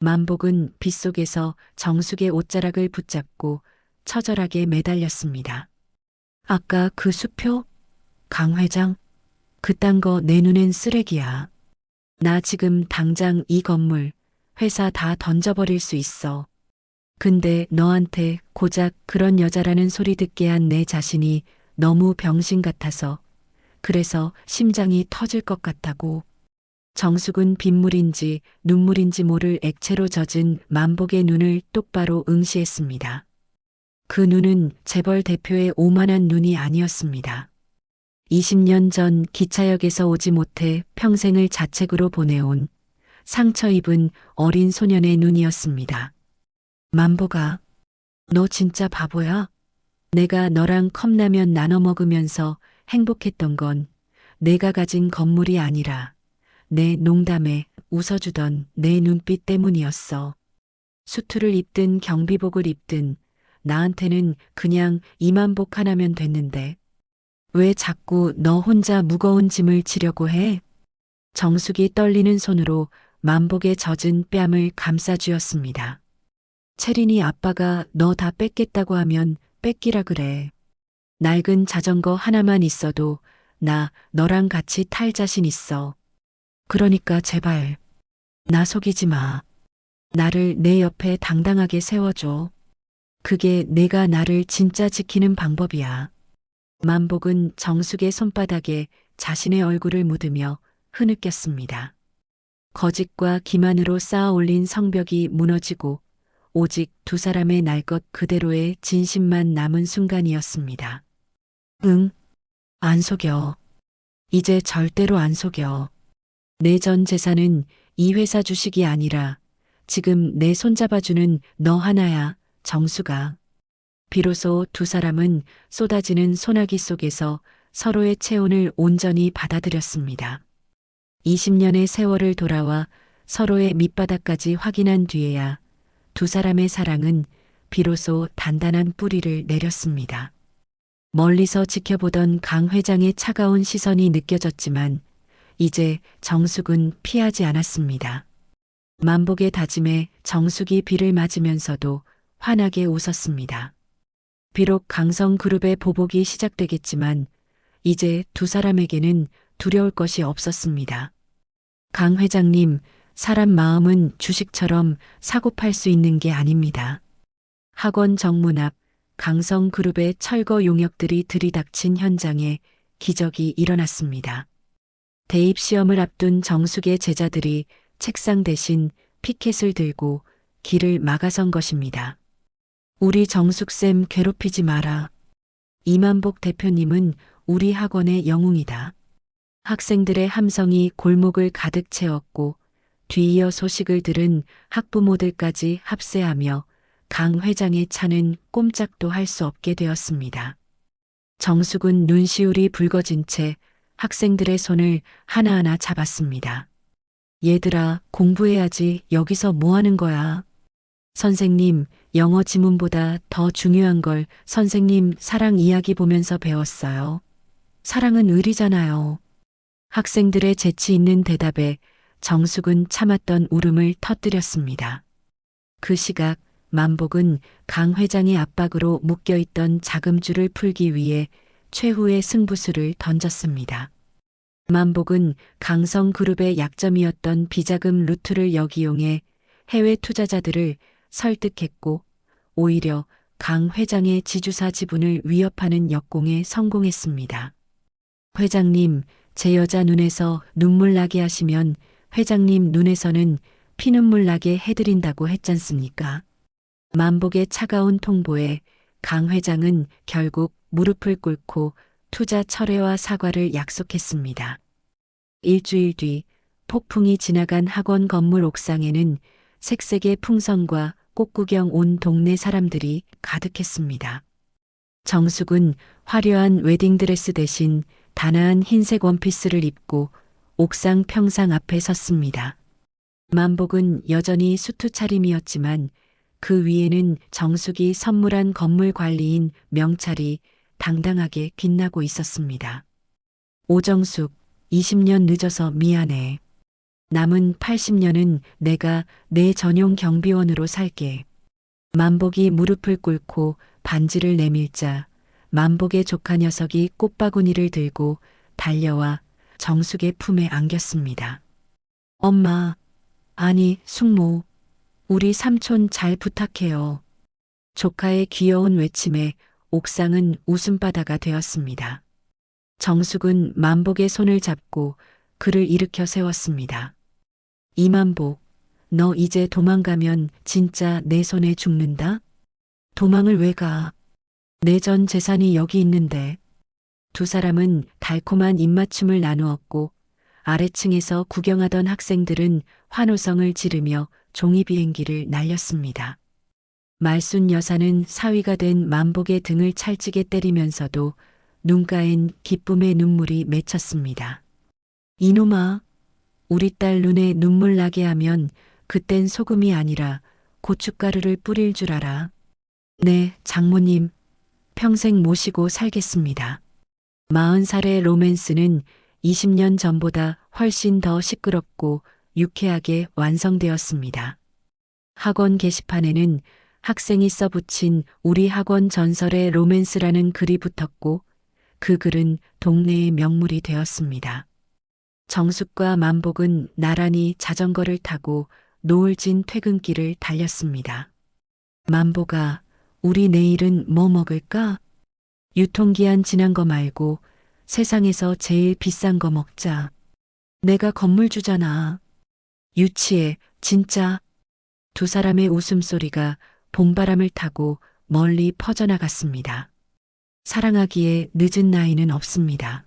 만복은 빗속에서 정숙의 옷자락을 붙잡고 처절하게 매달렸습니다. 아까 그 수표? 강 회장? 그딴 거 내 눈엔 쓰레기야. 나 지금 당장 이 건물, 회사 다 던져버릴 수 있어. 근데 너한테 고작 그런 여자라는 소리 듣게 한 내 자신이 너무 병신 같아서, 그래서 심장이 터질 것 같다고. 정숙은 빗물인지 눈물인지 모를 액체로 젖은 만복의 눈을 똑바로 응시했습니다. 그 눈은 재벌 대표의 오만한 눈이 아니었습니다. 20년 전 기차역에서 오지 못해 평생을 자책으로 보내온 상처 입은 어린 소년의 눈이었습니다. 만복아, 너 진짜 바보야? 내가 너랑 컵라면 나눠 먹으면서 행복했던 건 내가 가진 건물이 아니라 내 농담에 웃어주던 내 눈빛 때문이었어. 수트를 입든 경비복을 입든 나한테는 그냥 이만복 하나면 됐는데 왜 자꾸 너 혼자 무거운 짐을 지려고 해? 정숙이 떨리는 손으로 만복의 젖은 뺨을 감싸쥐었습니다. 채린이 아빠가 너 다 뺏겠다고 하면 뺏기라 그래. 낡은 자전거 하나만 있어도 나 너랑 같이 탈 자신 있어. 그러니까 제발 나 속이지 마. 나를 내 옆에 당당하게 세워줘. 그게 내가 나를 진짜 지키는 방법이야. 만복은 정숙의 손바닥에 자신의 얼굴을 묻으며 흐느꼈습니다. 거짓과 기만으로 쌓아 올린 성벽이 무너지고 오직 두 사람의 날 것 그대로의 진심만 남은 순간이었습니다. 응, 안 속여. 이제 절대로 안 속여. 내 전 재산은 이 회사 주식이 아니라 지금 내 손잡아주는 너 하나야, 정수가. 비로소 두 사람은 쏟아지는 소나기 속에서 서로의 체온을 온전히 받아들였습니다. 20년의 세월을 돌아와 서로의 밑바닥까지 확인한 뒤에야 두 사람의 사랑은 비로소 단단한 뿌리를 내렸습니다. 멀리서 지켜보던 강 회장의 차가운 시선이 느껴졌지만 이제 정숙은 피하지 않았습니다. 만복의 다짐에 정숙이 비를 맞으면서도 환하게 웃었습니다. 비록 강성그룹의 보복이 시작되겠지만 이제 두 사람에게는 두려울 것이 없었습니다. 강 회장님, 사람 마음은 주식처럼 사고 팔 수 있는 게 아닙니다. 학원 정문 앞 강성그룹의 철거 용역들이 들이닥친 현장에 기적이 일어났습니다. 대입 시험을 앞둔 정숙의 제자들이 책상 대신 피켓을 들고 길을 막아선 것입니다. 우리 정숙쌤 괴롭히지 마라. 이만복 대표님은 우리 학원의 영웅이다. 학생들의 함성이 골목을 가득 채웠고 뒤이어 소식을 들은 학부모들까지 합세하며 강 회장의 차는 꼼짝도 할 수 없게 되었습니다. 정숙은 눈시울이 붉어진 채 학생들의 손을 하나하나 잡았습니다. 얘들아, 공부해야지. 여기서 뭐 하는 거야? 선생님, 영어 지문보다 더 중요한 걸 선생님 사랑 이야기 보면서 배웠어요. 사랑은 의리잖아요. 학생들의 재치 있는 대답에 정숙은 참았던 울음을 터뜨렸습니다. 그 시각 만복은 강 회장의 압박으로 묶여있던 자금줄을 풀기 위해 최후의 승부수를 던졌습니다. 만복은 강성그룹의 약점이었던 비자금 루트를 역이용해 해외 투자자들을 설득했고 오히려 강 회장의 지주사 지분을 위협하는 역공에 성공했습니다. 회장님, 제 여자 눈에서 눈물 나게 하시면 회장님 눈에서는 피눈물 나게 해드린다고 했잖습니까? 만복의 차가운 통보에 강 회장은 결국 무릎을 꿇고 투자 철회와 사과를 약속했습니다. 일주일 뒤 폭풍이 지나간 학원 건물 옥상에는 색색의 풍선과 꽃구경 온 동네 사람들이 가득했습니다. 정숙은 화려한 웨딩드레스 대신 단아한 흰색 원피스를 입고 옥상 평상 앞에 섰습니다. 만복은 여전히 수트 차림이었지만 그 위에는 정숙이 선물한 건물 관리인 명찰이 당당하게 빛나고 있었습니다. 오정숙, 20년 늦어서 미안해. 남은 80년은 내가 내 전용 경비원으로 살게. 만복이 무릎을 꿇고 반지를 내밀자 만복의 조카 녀석이 꽃바구니를 들고 달려와 정숙의 품에 안겼습니다. 엄마, 아니 숙모, 우리 삼촌 잘 부탁해요. 조카의 귀여운 외침에 옥상은 웃음바다가 되었습니다. 정숙은 만복의 손을 잡고 그를 일으켜 세웠습니다. 이만복, 너 이제 도망가면 진짜 내 손에 죽는다? 도망을 왜 가? 내 전 재산이 여기 있는데. 두 사람은 달콤한 입맞춤을 나누었고 아래층에서 구경하던 학생들은 환호성을 지르며 종이비행기를 날렸습니다. 말순 여사는 사위가 된 만복의 등을 찰지게 때리면서도 눈가엔 기쁨의 눈물이 맺혔습니다. 이놈아, 우리 딸 눈에 눈물 나게 하면 그땐 소금이 아니라 고춧가루를 뿌릴 줄 알아. 네, 장모님, 평생 모시고 살겠습니다. 40살의 로맨스는 20년 전보다 훨씬 더 시끄럽고 유쾌하게 완성되었습니다. 학원 게시판에는 학생이 써붙인 우리 학원 전설의 로맨스라는 글이 붙었고 그 글은 동네의 명물이 되었습니다. 정숙과 만복은 나란히 자전거를 타고 노을진 퇴근길을 달렸습니다. 만복아, 우리 내일은 뭐 먹을까? 유통기한 지난 거 말고 세상에서 제일 비싼 거 먹자. 내가 건물주잖아. 유치해, 진짜. 두 사람의 웃음소리가 봄바람을 타고 멀리 퍼져나갔습니다. 사랑하기에 늦은 나이는 없습니다.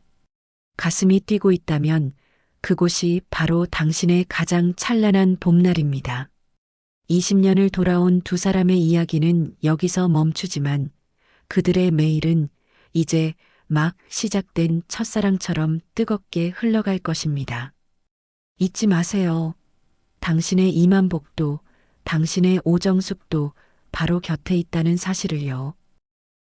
가슴이 뛰고 있다면 그곳이 바로 당신의 가장 찬란한 봄날입니다. 20년을 돌아온 두 사람의 이야기는 여기서 멈추지만 그들의 매일은 이제 막 시작된 첫사랑처럼 뜨겁게 흘러갈 것입니다. 잊지 마세요. 당신의 이만복도, 당신의 오정숙도 바로 곁에 있다는 사실을요.